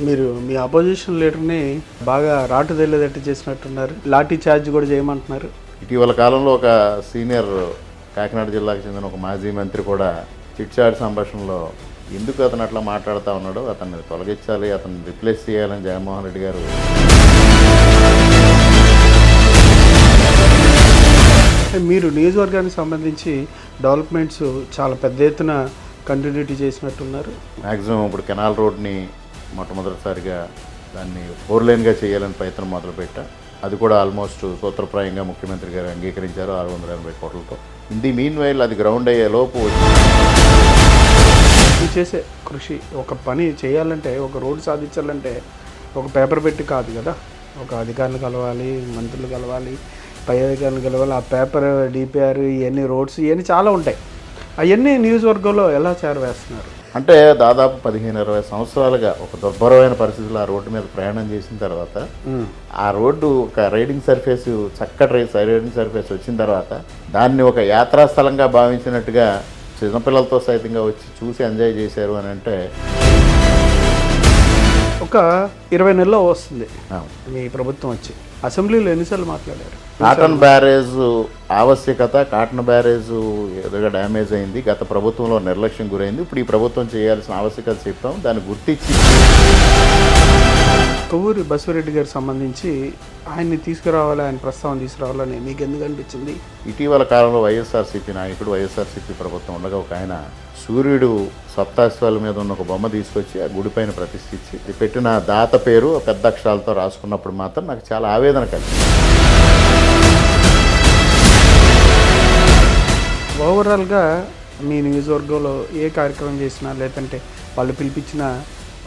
మీరు మీ అపోజిషన్ లీడర్ని బాగా రాటు తెల్లేదట్టు చేసినట్టున్నారు. లాఠీ చార్జ్ కూడా చేయమంటున్నారు. ఇటీవల కాలంలో ఒక సీనియర్ కాకినాడ జిల్లాకు చెందిన ఒక మాజీ మంత్రి కూడా చిట్చాట్ సంభాషణలో ఎందుకు అతను అట్లా మాట్లాడుతూ ఉన్నాడో అతన్ని తొలగించాలి, అతన్ని రిప్లేస్ చేయాలని జగన్మోహన్ రెడ్డి గారు. మీరు నియోజకవర్గానికి సంబంధించి డెవలప్మెంట్స్ చాలా పెద్ద ఎత్తున కంటిన్యూటీ చేసినట్టున్నారు. మ్యాక్సిమం ఇప్పుడు కెనాల్ రోడ్ని మొట్టమొదటిసారిగా దాన్ని 4 లేన్గా చేయాలని ప్రయత్నం మొదలుపెట్టా. అది కూడా ఆల్మోస్ట్ సూత్రప్రాయంగా ముఖ్యమంత్రి గారు అంగీకరించారు 680 కోట్లతో. ఇన్ ది మీన్ వైల్ అది గ్రౌండ్ అయ్యే లోపు మీరు చేసే కృషి, ఒక పని చేయాలంటే, ఒక రోడ్డు సాధించాలంటే ఒక పేపర్ పెట్టి కాదు కదా. ఒక అధికారులు కలవాలి, మంత్రులు కలవాలి, పై అధికారులు కలవాలి. ఆ పేపర్, డిపిఆర్, ఇవన్నీ రోడ్స్ ఇవన్నీ చాలా ఉంటాయి. అవన్నీ నియోజకవర్గంలో ఎలా చేరవేస్తున్నారు? అంటే దాదాపు 15-20 సంవత్సరాలుగా ఒక దుర్భరమైన పరిస్థితుల్లో ఆ రోడ్డు మీద ప్రయాణం చేసిన తర్వాత ఆ రోడ్డు ఒక రైడింగ్ సర్ఫేస్, చక్కటి రైడింగ్ సర్ఫేస్ వచ్చిన తర్వాత దాన్ని ఒక యాత్రాస్థలంగా భావించినట్టుగా చిన్నపిల్లలతో సైతంగా వచ్చి చూసి ఎంజాయ్ చేశారు అని అంటే ఒక 20 నెలల్లో వస్తుంది మీ ప్రభుత్వం వచ్చి. అసెంబ్లీలో ఎన్నిసార్లు మాట్లాడారు? కాటన్ బ్యారేజ్ ఆవశ్యకత, కాటన్ బ్యారేజ్ ఎదురుగా డ్యామేజ్ అయింది, గత ప్రభుత్వంలో నిర్లక్ష్యం గురైంది, ఇప్పుడు ఈ ప్రభుత్వం చేయాల్సిన ఆవశ్యకత చెప్పాం, దాన్ని గుర్తించి. కొవ్వూరి బసవరెడ్డి గారికి సంబంధించి ఆయన్ని తీసుకురావాలి, ఆయన ప్రస్తావన తీసుకురావాలని మీకు ఎందుకు అనిపించింది? ఇటీవల కాలంలో వైఎస్ఆర్సీపీ నాయకుడు, వైఎస్ఆర్సీపీ ప్రభుత్వం ఉండగా ఒక ఆయన సూర్యుడు సప్తాశ్వాల మీద ఉన్న ఒక బొమ్మ తీసుకొచ్చి ఆ గుడిపైన ప్రతిష్ఠించి ఇది పెట్టిన దాత పేరు పెద్ద అక్షరాలతో రాసుకున్నప్పుడు మాత్రం నాకు చాలా ఆవేదన కలిగింది. ఓవరాల్గా మీ నియోజకవర్గంలో ఏ కార్యక్రమం చేసినా, లేదంటే వాళ్ళు పిలిపించినా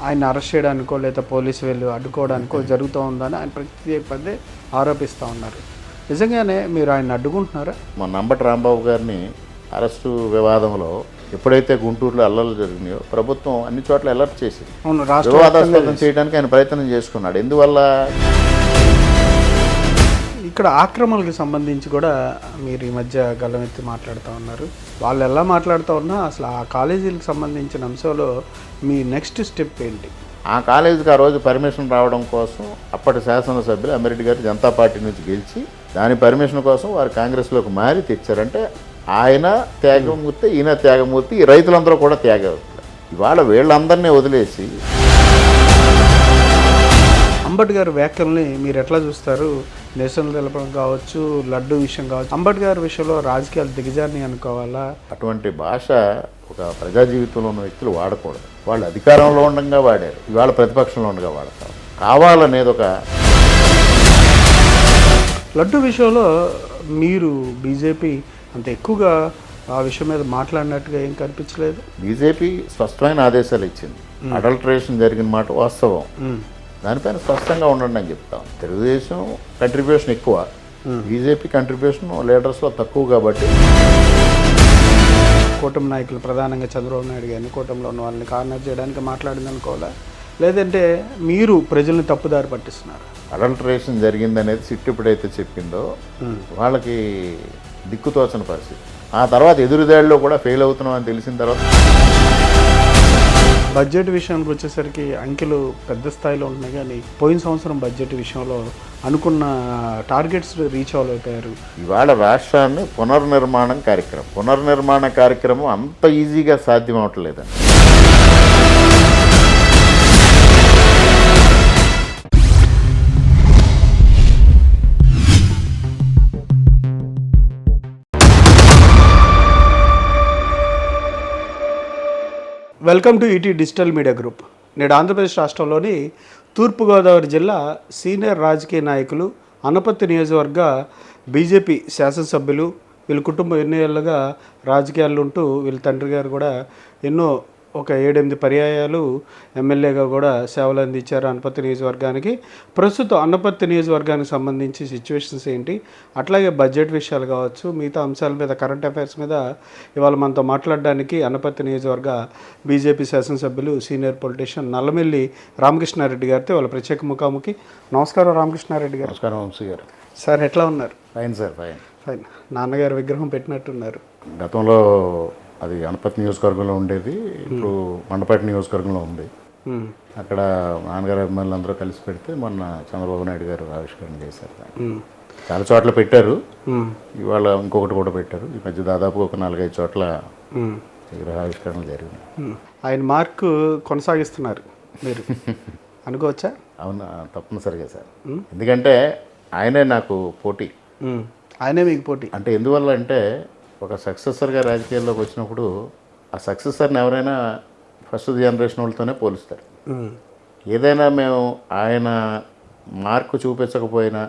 ఆయన అరెస్ట్ చేయడానికో లేదా పోలీసు వెళ్ళి అడ్డుకోవడానికో జరుగుతూ ఉందని ఆయన పదే ఆరోపిస్తూ ఉన్నారు. నిజంగానే మీరు ఆయన అడ్డుకుంటున్నారా? మన నంబటి రాంబాబు గారిని అరెస్టు వివాదంలో ఎప్పుడైతే గుంటూరులో అల్లర్లు జరిగినాయో ప్రభుత్వం అన్ని చోట్ల అలర్ట్ చేసింది. వివాదాస్పదం చేయడానికి ఆయన ప్రయత్నం చేసుకున్నాడు. ఎందువల్ల? ఇక్కడ ఆక్రమణలకు సంబంధించి కూడా మీరు ఈ మధ్య గల్లమెత్తి మాట్లాడుతూ ఉన్నారు. వాళ్ళు ఎలా మాట్లాడుతూ ఉన్నా అసలు ఆ కాలేజీలకు సంబంధించిన అంశంలో మీ నెక్స్ట్ స్టెప్ ఏంటి? ఆ కాలేజీకి ఆ రోజు పర్మిషన్ రావడం కోసం అప్పటి శాసనసభ్యులు అమ్మిరెడ్డి గారు జనతా పార్టీ నుంచి గెలిచి దాని పర్మిషన్ కోసం వారు కాంగ్రెస్లోకి మారి తెచ్చారంటే ఆయన త్యాగమూర్తి, ఈయన త్యాగమూర్తి, ఈ రైతులందరూ కూడా త్యాగమూర్తి. ఇవాళ వీళ్ళందరినీ వదిలేసి అంబటి గారి వ్యాఖ్యల్ని మీరు ఎట్లా చూస్తారు? నేషనల్ తెలపడం కావచ్చు, లడ్డు విషయం కావచ్చు, అంబటి గారి విషయంలో రాజకీయాలు దిగజారిని అనుకోవాలా? అటువంటి భాష ఒక ప్రజా జీవితంలో ఉన్న వ్యక్తులు వాడకూడదు. వాళ్ళు అధికారంలో ఉండగా వాడారు, ఇవాళ ప్రతిపక్షంలో ఉండగా వాడతారు. కావాలనేది ఒక లడ్డు విషయంలో మీరు బీజేపీ అంత ఎక్కువగా ఆ విషయం మీద మాట్లాడినట్టుగా ఏం కనిపించలేదు. బీజేపీ స్పష్టమైన ఆదేశాలు ఇచ్చింది. అడల్ట్రేషన్ జరిగిన మాట వాస్తవం, దానిపైన స్పష్టంగా ఉండండి అని చెప్తాం. తెలుగుదేశం కంట్రిబ్యూషన్ ఎక్కువ, బీజేపీ కంట్రిబ్యూషన్ లీడర్స్లో తక్కువ. కాబట్టి కూటమి నాయకులు ప్రధానంగా చంద్రబాబు నాయుడు గారిని, కూటమిలో ఉన్న వాళ్ళని కార్నర్ చేయడానికి మాట్లాడింది అనుకోవాలా, లేదంటే మీరు ప్రజల్ని తప్పుదారి పట్టిస్తున్నారు? అడల్ట్రేషన్ జరిగిందనేది సిట్ ఎప్పుడైతే చెప్పిందో వాళ్ళకి దిక్కుతోచని పరిస్థితి. ఆ తర్వాత ఎదురుదాడిలో కూడా ఫెయిల్ అవుతున్నాం అని తెలిసిన తర్వాత బడ్జెట్ విషయానికి వచ్చేసరికి అంకెలు పెద్ద స్థాయిలో ఉన్నాయి, కానీ పోయిన సంవత్సరం బడ్జెట్ విషయంలో అనుకున్న టార్గెట్స్ రీచ్ అవ్వలేకపోయారు. ఇవాళ రాష్ట్రాన్ని పునర్నిర్మాణ కార్యక్రమం అంత ఈజీగా సాధ్యం అవట్లేదండి. Welcome to ET digital media group. నేడు ఆంధ్రప్రదేశ్ రాష్ట్రంలోని తూర్పుగోదావరి జిల్లా సీనియర్ రాజకీయ నాయకులు, అనపత్తి నియోజకవర్గ బీజేపీ శాసనసభ్యులు, వీళ్ళ కుటుంబం ఎన్నో ఏళ్ళుగా రాజకీయాల్లో ఉంటూ వీళ్ళ తండ్రి గారు కూడా ఎన్నో ఒక 7-8 పర్యాయాలు ఎమ్మెల్యేగా కూడా సేవలు అందించారు అనపత్తి నియోజకవర్గానికి. ప్రస్తుతం అనపత్తి నియోజకవర్గానికి సంబంధించి సిచ్యువేషన్స్ ఏంటి, అట్లాగే బడ్జెట్ విషయాలు కావచ్చు, మిగతా అంశాల మీద, కరెంట్ అఫైర్స్ మీద ఇవాళ మనతో మాట్లాడడానికి అనపత్తి నియోజకవర్గ బీజేపీ శాసనసభ్యులు, సీనియర్ పొలిటీషియన్ నల్లమిల్లి రామకృష్ణారెడ్డి గారితో వాళ్ళ ప్రత్యేక ముఖాముఖి. నమస్కారం రామకృష్ణారెడ్డి గారు. నమస్కారం వంశీ గారు. సార్ ఎట్లా ఉన్నారు? Fine sir, fine. ఫైన్. నాన్నగారు విగ్రహం పెట్టినట్టున్నారు. గతంలో అది అనపత్తి నియోజకవర్గంలో ఉండేది, ఇప్పుడు మండపేట నియోజకవర్గంలో ఉంది. అక్కడ నాన్నగారు అభిమానులు అందరూ కలిసి పెడితే మొన్న చంద్రబాబు నాయుడు గారు ఆవిష్కరణ చేశారు దాన్ని. చాలా చోట్ల పెట్టారు, ఇవాళ ఇంకొకటి కూడా పెట్టారు. ఈ మధ్య దాదాపు ఒక 4-5 చోట్ల విగ్రహావిష్కరణలు జరిగినాయి. ఆయన మార్కు కొనసాగిస్తున్నారు మీరు అనుకోవచ్చా? అవునా, తప్పనిసరిగా సార్. ఎందుకంటే ఆయనే నాకు పోటీ. ఆయనే మీకు పోటీ అంటే ఎందువల్ల అంటే ఒక సక్సెసర్గా రాజకీయాల్లోకి వచ్చినప్పుడు ఆ సక్సెసర్ని ఎవరైనా ఫస్ట్ జనరేషన్ వాళ్ళతోనే పోలుస్తారు. ఏదైనా మేము ఆయన మార్కు చూపించకపోయినా,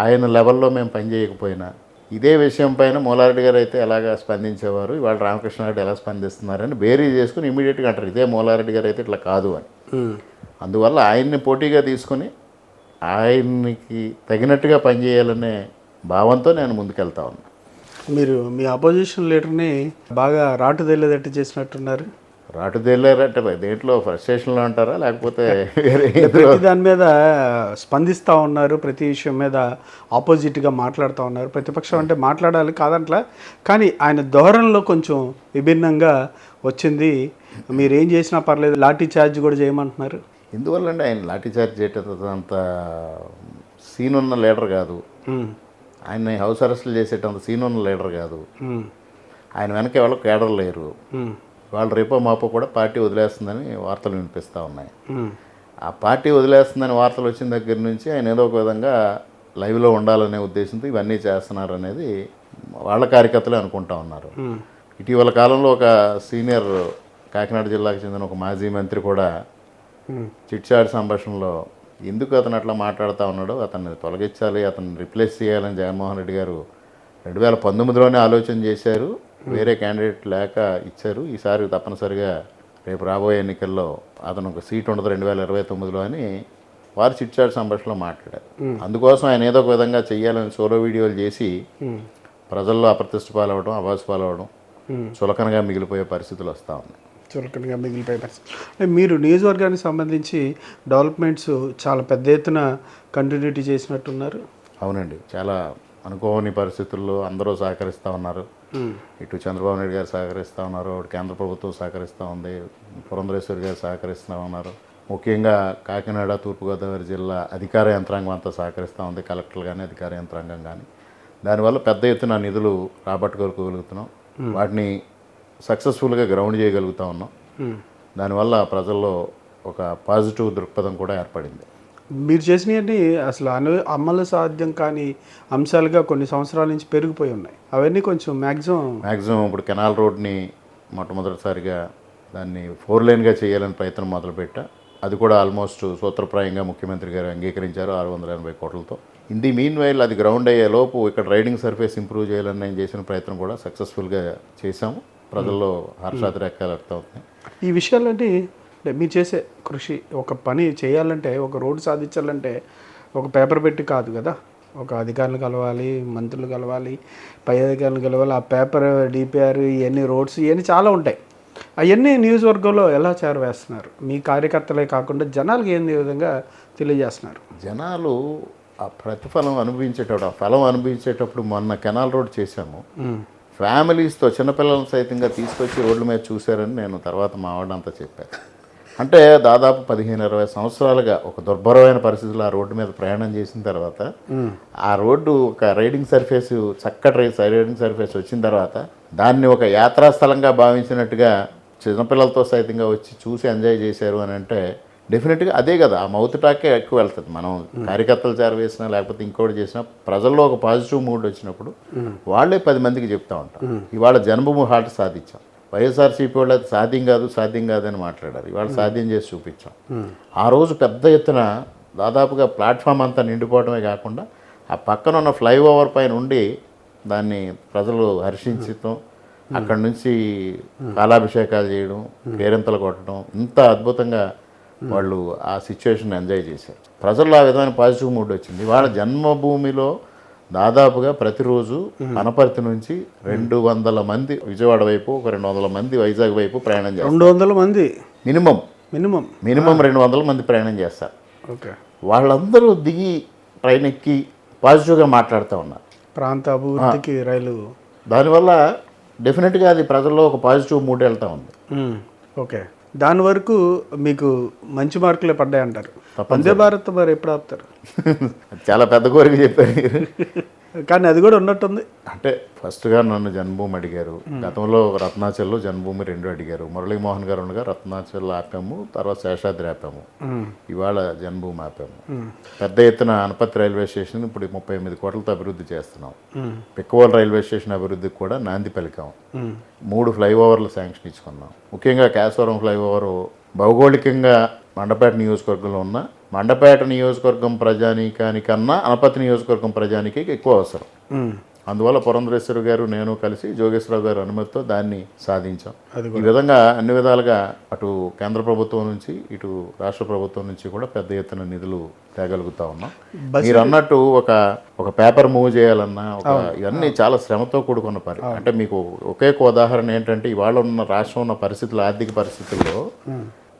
ఆయన లెవెల్లో మేము పనిచేయకపోయినా, ఇదే విషయం పైన మూలారెడ్డి గారు అయితే ఎలాగా స్పందించేవారు, ఇవాళ రామకృష్ణారెడ్డి ఎలా స్పందిస్తున్నారని బేరీ చేసుకుని ఇమీడియట్గా అంటారు ఇదే మూలారెడ్డి గారు అయితే ఇట్లా కాదు అని. అందువల్ల ఆయన్ని పోటీగా తీసుకొని ఆయనకి తగినట్టుగా పనిచేయాలనే భావంతో నేను ముందుకెళ్తా ఉన్నా. మీరు మీ అపోజిషన్ లీడర్ని బాగా రాటు తెలియదట్టు చేసినట్టున్నారు. రాటు తేలేరంటే దేంట్లో ఫ్రస్ట్రేషన్లో అంటారా లేకపోతే ప్రతి దాని మీద స్పందిస్తూ ఉన్నారు, ప్రతి విషయం మీద ఆపోజిట్గా మాట్లాడుతూ ఉన్నారు. ప్రతిపక్షం అంటే మాట్లాడాలి కాదంట్లా, కానీ ఆయన ధోరణిలో కొంచెం విభిన్నంగా వచ్చింది. మీరేం చేసినా పర్లేదు, లాఠీ చార్జ్ కూడా చేయమంటున్నారు. ఎందువల్ల అంటే ఆయన లాఠీ చార్జ్ చేయటం అంత సీన్ ఉన్న లీడర్ కాదు. ఆయన హౌస్ అరెస్టులు చేసేటంత సీన్ ఉన్న లీడర్ కాదు. ఆయన వెనక ఎవరో కేడర్ లేరు. వాళ్ళు రేపో మాపో కూడా పార్టీ వదిలేస్తుందని వార్తలు వినిపిస్తూ ఉన్నాయి. ఆ పార్టీ వదిలేస్తుందని వార్తలు వచ్చిన దగ్గర నుంచి ఆయన ఏదో ఒక విధంగా లైవ్లో ఉండాలనే ఉద్దేశంతో ఇవన్నీ చేస్తున్నారు అనేది వాళ్ళ కార్యకర్తలే అనుకుంటా ఉన్నారు. ఇటీవల కాలంలో ఒక సీనియర్ కాకినాడ జిల్లాకు చెందిన ఒక మాజీ మంత్రి కూడా చిట్చాట్ సంభాషణలో ఎందుకు అతను అట్లా మాట్లాడుతూ ఉన్నాడో, అతన్ని తొలగించాలి, అతన్ని రిప్లేస్ చేయాలని జగన్మోహన్ రెడ్డి గారు 2019లోనే ఆలోచన చేశారు, వేరే క్యాండిడేట్ లేక ఇచ్చారు. ఈసారి తప్పనిసరిగా రేపు రాబోయే ఎన్నికల్లో అతను ఒక సీట్ ఉండదు 2029లో అని వారు చిట్చాట్ సంభాషణలో మాట్లాడారు. అందుకోసం ఆయన ఏదో ఒక విధంగా చెయ్యాలని సోలో వీడియోలు చేసి ప్రజల్లో అప్రతిష్ట పాలవడం, అవాసు పాలవడం, చులకనగా మిగిలిపోయే పరిస్థితులు వస్తూ ఉన్నాయి. చులకనగా మిగిలిపోయే పరిస్థితి. మీరు నియోజకవర్గానికి సంబంధించి డెవలప్మెంట్స్ చాలా పెద్ద ఎత్తున కంటిన్యూటీ చేసినట్టున్నారు. అవునండి, చాలా అనుకోని పరిస్థితుల్లో అందరూ సహకరిస్తూ ఉన్నారు. ఇటు చంద్రబాబు నాయుడు గారు సహకరిస్తూ ఉన్నారు, అటు కేంద్ర ప్రభుత్వం సహకరిస్తూ ఉంది, పురంధరేశ్వరి గారు సహకరిస్తూ ఉన్నారు. ముఖ్యంగా కాకినాడ, తూర్పుగోదావరి జిల్లా అధికార యంత్రాంగం అంతా సహకరిస్తూ ఉంది, కలెక్టర్లు కానీ అధికార యంత్రాంగం కానీ. దానివల్ల పెద్ద ఎత్తున నిధులు రాబట్టుకోగలుగుతున్నాం, వాటిని సక్సెస్ఫుల్గా గ్రౌండ్ చేయగలుగుతూ ఉన్నాం. దానివల్ల ప్రజల్లో ఒక పాజిటివ్ దృక్పథం కూడా ఏర్పడింది. మీరు చేసినవన్నీ అసలు అమలు సాధ్యం కానీ అంశాలుగా కొన్ని సంవత్సరాల నుంచి పెరిగిపోయి ఉన్నాయి. అవన్నీ కొంచెం మ్యాక్సిమం ఇప్పుడు కెనాల్ రోడ్ని మొట్టమొదటిసారిగా దాన్ని 4 లేన్గా చేయాలని ప్రయత్నం మొదలుపెట్టా. అది కూడా ఆల్మోస్ట్ సూత్రప్రాయంగా ముఖ్యమంత్రి గారు అంగీకరించారు 680 కోట్లతో. ఇన్ ది మీన్ వైల్ అది గ్రౌండ్ అయ్యే లోపు ఇక్కడ రైడింగ్ సర్ఫేస్ ఇంప్రూవ్ చేయాలని నేను చేసిన ప్రయత్నం కూడా సక్సెస్ఫుల్గా చేశాము. ప్రజల్లో హర్షాతిరేకాలు అవుతున్నాయి. ఈ విషయాలంటే మీరు చేసే కృషి, ఒక పని చేయాలంటే, ఒక రోడ్డు సాధించాలంటే ఒక పేపర్ పెట్టి కాదు కదా. ఒక అధికారులు కలవాలి, మంత్రులు కలవాలి, పై అధికారులు కలవాలి, ఆ పేపర్ డిపిఆర్ ఇవన్నీ రోడ్స్ ఇవన్నీ చాలా ఉంటాయి. అవన్నీ నియోజకవర్గంలో ఎలా చేరవేస్తున్నారు? మీ కార్యకర్తలే కాకుండా జనాలకు ఏంది విధంగా తెలియజేస్తున్నారు? జనాలు ఆ ప్రతిఫలం అనుభవించేటప్పుడు, ఆ ఫలం అనుభవించేటప్పుడు మొన్న కెనాల్ రోడ్ చేశాము. ఫ్యామిలీస్తో చిన్నపిల్లలను సైతంగా తీసుకొచ్చి రోడ్ల మీద చూశారని నేను తర్వాత మా వాడంతా చెప్పాను. అంటే దాదాపు 15-20 సంవత్సరాలుగా ఒక దుర్భరమైన పరిస్థితుల్లో ఆ రోడ్డు మీద ప్రయాణం చేసిన తర్వాత ఆ రోడ్డు ఒక రైడింగ్ సర్ఫేస్, చక్కటి రైడింగ్ సర్ఫేస్ వచ్చిన తర్వాత దాన్ని ఒక యాత్రాస్థలంగా భావించినట్టుగా చిన్నపిల్లలతో సైతంగా వచ్చి చూసి ఎంజాయ్ చేశారు అని అంటే డెఫినెట్గా అదే కదా, ఆ మౌత్ టాకే ఎక్కువ వెళ్తుంది. మనం కార్యకర్తలు చేరవేసినా లేకపోతే ఇంకోటి చేసినా ప్రజల్లో ఒక పాజిటివ్ మూడ్ వచ్చినప్పుడు వాళ్ళే 10 మందికి చెప్తా ఉంటారు. ఇవాళ జన్మభూమి హార్ట్ సాధించాం. వైఎస్ఆర్సీపీ వాళ్ళు అది సాధ్యం కాదని మాట్లాడారు, ఇవాళ సాధ్యం చేసి చూపించాం. ఆ రోజు పెద్ద ఎత్తున దాదాపుగా ప్లాట్ఫామ్ అంతా నిండిపోవడమే కాకుండా ఆ పక్కన ఉన్న ఫ్లైఓవర్ పైన ఉండి దాన్ని ప్రజలు హర్షించడం, అక్కడి నుంచి కాలాభిషేకాలు చేయడం, పేరెంతలు కొట్టడం, ఇంత అద్భుతంగా వాళ్ళు ఆ సిచ్యువేషన్ ఎంజాయ్ చేశారు. ప్రజల్లో ఆ విధమైన పాజిటివ్ మూడ్ వచ్చింది. వాళ్ళ జన్మభూమిలో దాదాపుగా ప్రతిరోజు అనపర్తి నుంచి 200 మంది విజయవాడ వైపు, ఒక 200 మంది వైజాగ్ వైపు ప్రయాణం చేస్తారు. 200 మంది మినిమం 200 మంది ప్రయాణం చేస్తారు. ఓకే, వాళ్ళందరూ దిగి ట్రైన్ ఎక్కి పాజిటివ్గా మాట్లాడుతూ ఉన్నారు. ప్రాంత అభివృద్ధికి రైలు, దానివల్ల డెఫినెట్గా అది ప్రజల్లో ఒక పాజిటివ్ మూడ్ వెళ్తూ ఉంది. ఓకే, దాని వరకు మీకు మంచి మార్కులే పడ్డాయి అంటారు. వందే భారత్ మరి ఎప్పుడు ఆపుతారు? చాలా పెద్ద కోరిక చెప్పారు మీరు. కానీ అది కూడా ఉన్నట్టుంది. అంటే ఫస్ట్గా నన్ను జన్మభూమి అడిగారు, గతంలో రత్నాచల్లో జన్మభూమి 2 అడిగారు. మురళీమోహన్ గారు ఉండగా రత్నాచల్ ఆపాము, తర్వాత శేషాద్రి ఆపాము, ఇవాళ జన్మభూమి ఆపాము. పెద్ద ఎత్తున అనపత్తి రైల్వే స్టేషన్ ఇప్పుడు 38 కోట్లతో అభివృద్ధి చేస్తున్నాం. పిక్కవోలు రైల్వే స్టేషన్ అభివృద్ధికి కూడా నాంది పలికాం. 3 ఫ్లైఓవర్లు శాంక్షన్ ఇచ్చుకున్నాం. ముఖ్యంగా కేశవరం ఫ్లైఓవర్ భౌగోళికంగా మండపేట నియోజకవర్గంలో ఉన్న మండపేట నియోజకవర్గం ప్రజానీకానికన్నా అనపత్తి నియోజకవర్గం ప్రజానికి ఎక్కువ అవసరం. అందువల్ల పురంధరేశ్వరి గారు నేను కలిసి జోగేశ్వరరావు గారి అనుమతితో దాన్ని సాధించాం. ఈ విధంగా అన్ని విధాలుగా అటు కేంద్ర ప్రభుత్వం నుంచి ఇటు రాష్ట్ర ప్రభుత్వం నుంచి కూడా పెద్ద ఎత్తున నిధులు తేగలుగుతా ఉన్నాం. మీరు అన్నట్టు ఒక పేపర్ మూవ్ చేయాలన్నా ఇవన్నీ చాలా శ్రమతో కూడుకున్న పని. అంటే మీకు ఒకే ఉదాహరణ ఏంటంటే ఇవాళ ఉన్న రాష్ట్రం ఉన్న పరిస్థితులు, ఆర్థిక పరిస్థితుల్లో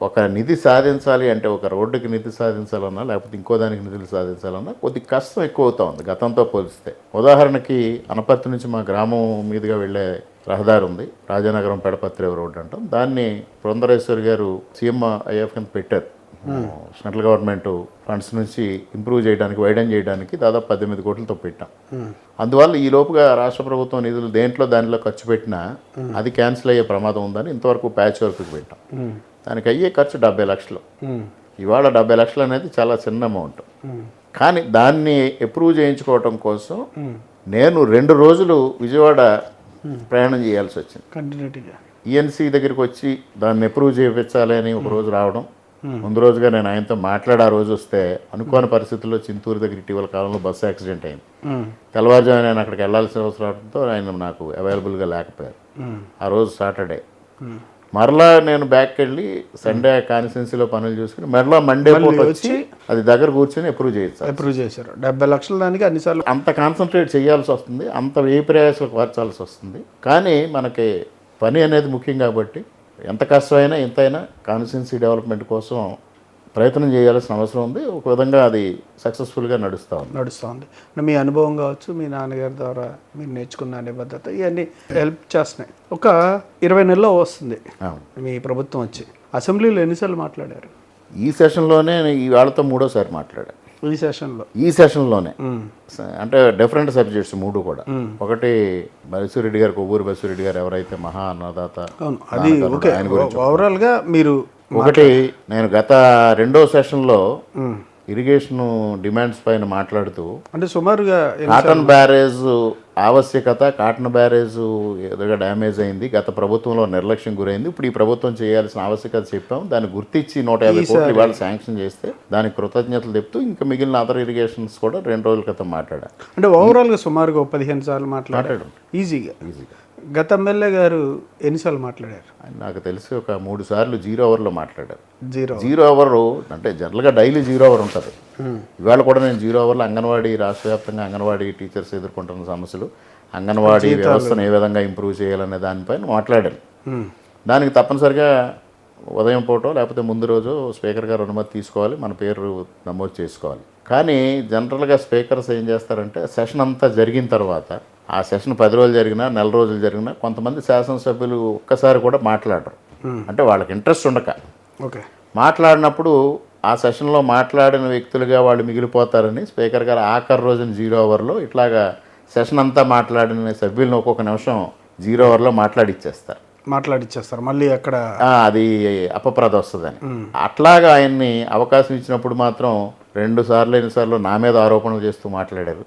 ఒక నిధి సాధించాలి అంటే ఒక రోడ్డుకి నిధి సాధించాలన్నా లేకపోతే ఇంకో దానికి నిధులు సాధించాలన్నా కొద్ది కష్టం ఎక్కువ అవుతా ఉంది గతంతో పోలిస్తే. ఉదాహరణకి అనపర్తి నుంచి మా గ్రామం మీదుగా వెళ్ళే రహదారి ఉంది, రాజానగరం పెడపత్రి రోడ్డు అంటాం. దాన్ని పురంధరేశ్వరి గారు సీఎం ఐఎఫ్ కింద పెట్టారు. సెంట్రల్ గవర్నమెంట్ ఫండ్స్ నుంచి ఇంప్రూవ్ చేయడానికి, వైడన్ చేయడానికి దాదాపు 18 కోట్లతో పెట్టాం. అందువల్ల ఈ లోపుగా రాష్ట్ర ప్రభుత్వం నిధులు దానిలో ఖర్చు పెట్టినా అది క్యాన్సిల్ అయ్యే ప్రమాదం ఉందని ఇంతవరకు ప్యాచ్ వర్క్కి పెట్టాం. దానికి అయ్యే ఖర్చు 70 లక్షలు. ఇవాళ 70 లక్షలు అనేది చాలా చిన్న అమౌంట్. కానీ దాన్ని అప్రూవ్ చేయించుకోవటం కోసం నేను 2 రోజులు విజయవాడ ప్రయాణం చేయాల్సి వచ్చింది. కంటిన్యూటీగా ఈఎన్సీ దగ్గరికి వచ్చి దాన్ని అప్రూవ్ చేయించాలి అని ఒక రోజు రావడం. ముందు రోజుగా నేను ఆయనతో ఆ రోజు వస్తే అనుకోని పరిస్థితుల్లో చింతూరు దగ్గర ఇటీవల కాలంలో బస్సు యాక్సిడెంట్ అయింది. తెల్లవారుజామున నేను అక్కడికి వెళ్లాల్సిన అవసరం రావడంతో ఆయన నాకు అవైలబుల్గా లేకపోయారు. ఆ రోజు సాటర్డే. మరలా నేను బ్యాక్కి వెళ్ళి సండే కాన్స్టిట్యున్సీలో పనులు చూసుకుని మరలా మండే పూట వచ్చి అది దగ్గర కూర్చొని అప్రూవ్ చేశారు. 70 లక్షల దానికి అన్నిసార్లు అంత కాన్సన్ట్రేట్ చేయాల్సి వస్తుంది, అంత వ్యయ ప్రయాసాలు మార్చాల్సి వస్తుంది. కానీ మనకి పని అనేది ముఖ్యం కాబట్టి ఎంత కష్టమైనా ఎంతైనా కాన్స్టిట్యున్సీ డెవలప్మెంట్ కోసం ప్రయత్నం చేయాల్సిన అవసరం ఉంది. ఒక విధంగా అది సక్సెస్ఫుల్గా నడుస్తుంది. మీ అనుభవం కావచ్చు, మీ నాన్నగారి ద్వారా మీరు నేర్చుకున్న నిబద్ధత ఇవన్నీ హెల్ప్ చేస్తున్నాయి. ఒక 20 నెలల్లో వస్తుంది మీ ప్రభుత్వం వచ్చి. అసెంబ్లీలో ఎన్నిసార్లు మాట్లాడారు? ఈ సెషన్లోనే ఈ వాళ్ళతో 3వ మాట్లాడారు. ఈ సెషన్లోనే అంటే డిఫరెంట్ సబ్జెక్ట్స్ 3 కూడా. ఒకటి బసిరెడ్డి గారు, కొవ్వూరు బసిరెడ్డి గారు ఎవరైతే మహా అన్నదాత, ఆయన గురించి ఓవరాల్గా మీరు ఒకటి నేను గత 2వ సెషన్లో ఇరిగేషన్ డిమాండ్స్ పైన మాట్లాడుతూ అంటే సుమారుగా కాటన్ బ్యారేజ్ ఆవశ్యకత, కాటన్ బ్యారేజ్ ఏదోగా డ్యామేజ్ అయింది, గత ప్రభుత్వంలో నిర్లక్ష్యం గురైంది, ఇప్పుడు ఈ ప్రభుత్వం చేయాల్సిన ఆవశ్యకత చెప్పాం, దాన్ని గుర్తించి 150 కోట్లు ఇవాళ శాంక్షన్ చేస్తే దానికి కృతజ్ఞతలు చెప్తూ ఇంకా మిగిలిన అదర్ ఇరిగేషన్స్ కూడా 2 రోజుల క్రితం మాట్లాడారు. అంటే ఓవరాల్గా సుమారుగా 15 సార్లు మాట్లాడారు ఈజీగా. గత ఎమ్మెల్యే గారు ఎన్నిసార్లు మాట్లాడారు? నాకు తెలిసి ఒక 3 సార్లు 0 అవర్లో మాట్లాడారు. 0 అవర్ అంటే జనరల్గా డైలీ 0 అవర్ ఉంటుంది. ఇవాళ కూడా నేను 0 అవర్లో అంగన్వాడీ, రాష్ట్ర వ్యాప్తంగా అంగన్వాడీ టీచర్స్ ఎదుర్కొంటున్న సమస్యలు, అంగన్వాడీ వ్యవస్థను ఏ విధంగా ఇంప్రూవ్ చేయాలనే దానిపైన మాట్లాడాను. దానికి తప్పనిసరిగా ఉదయం పూట లేకపోతే ముందు రోజు స్పీకర్ గారు అనుమతి తీసుకోవాలి, మన పేరు నమోదు చేసుకోవాలి. కానీ జనరల్గా స్పీకర్స్ ఏం చేస్తారంటే సెషన్ అంతా జరిగిన తర్వాత, ఆ సెషన్ 10 రోజులు జరిగినా, 1 నెల రోజులు జరిగినా కొంతమంది శాసనసభ్యులు ఒక్కసారి కూడా మాట్లాడరు. అంటే వాళ్ళకి ఇంట్రెస్ట్ ఉండక మాట్లాడినప్పుడు ఆ సెషన్లో మాట్లాడిన వ్యక్తులుగా వాళ్ళు మిగిలిపోతారని స్పీకర్ గారు ఆఖరి రోజున 0 అవర్లో ఇట్లాగా సెషన్ అంతా మాట్లాడిన సభ్యులను ఒక్కొక్క నిమిషం 0 అవర్లో మాట్లాడిచ్చేస్తారు. మళ్ళీ అక్కడ అది అపప్రద వస్తుందని. అట్లాగా ఆయన్ని అవకాశం ఇచ్చినప్పుడు మాత్రం 2 సార్లు ఎన్నిసార్లు నా మీద ఆరోపణలు చేస్తూ మాట్లాడారు.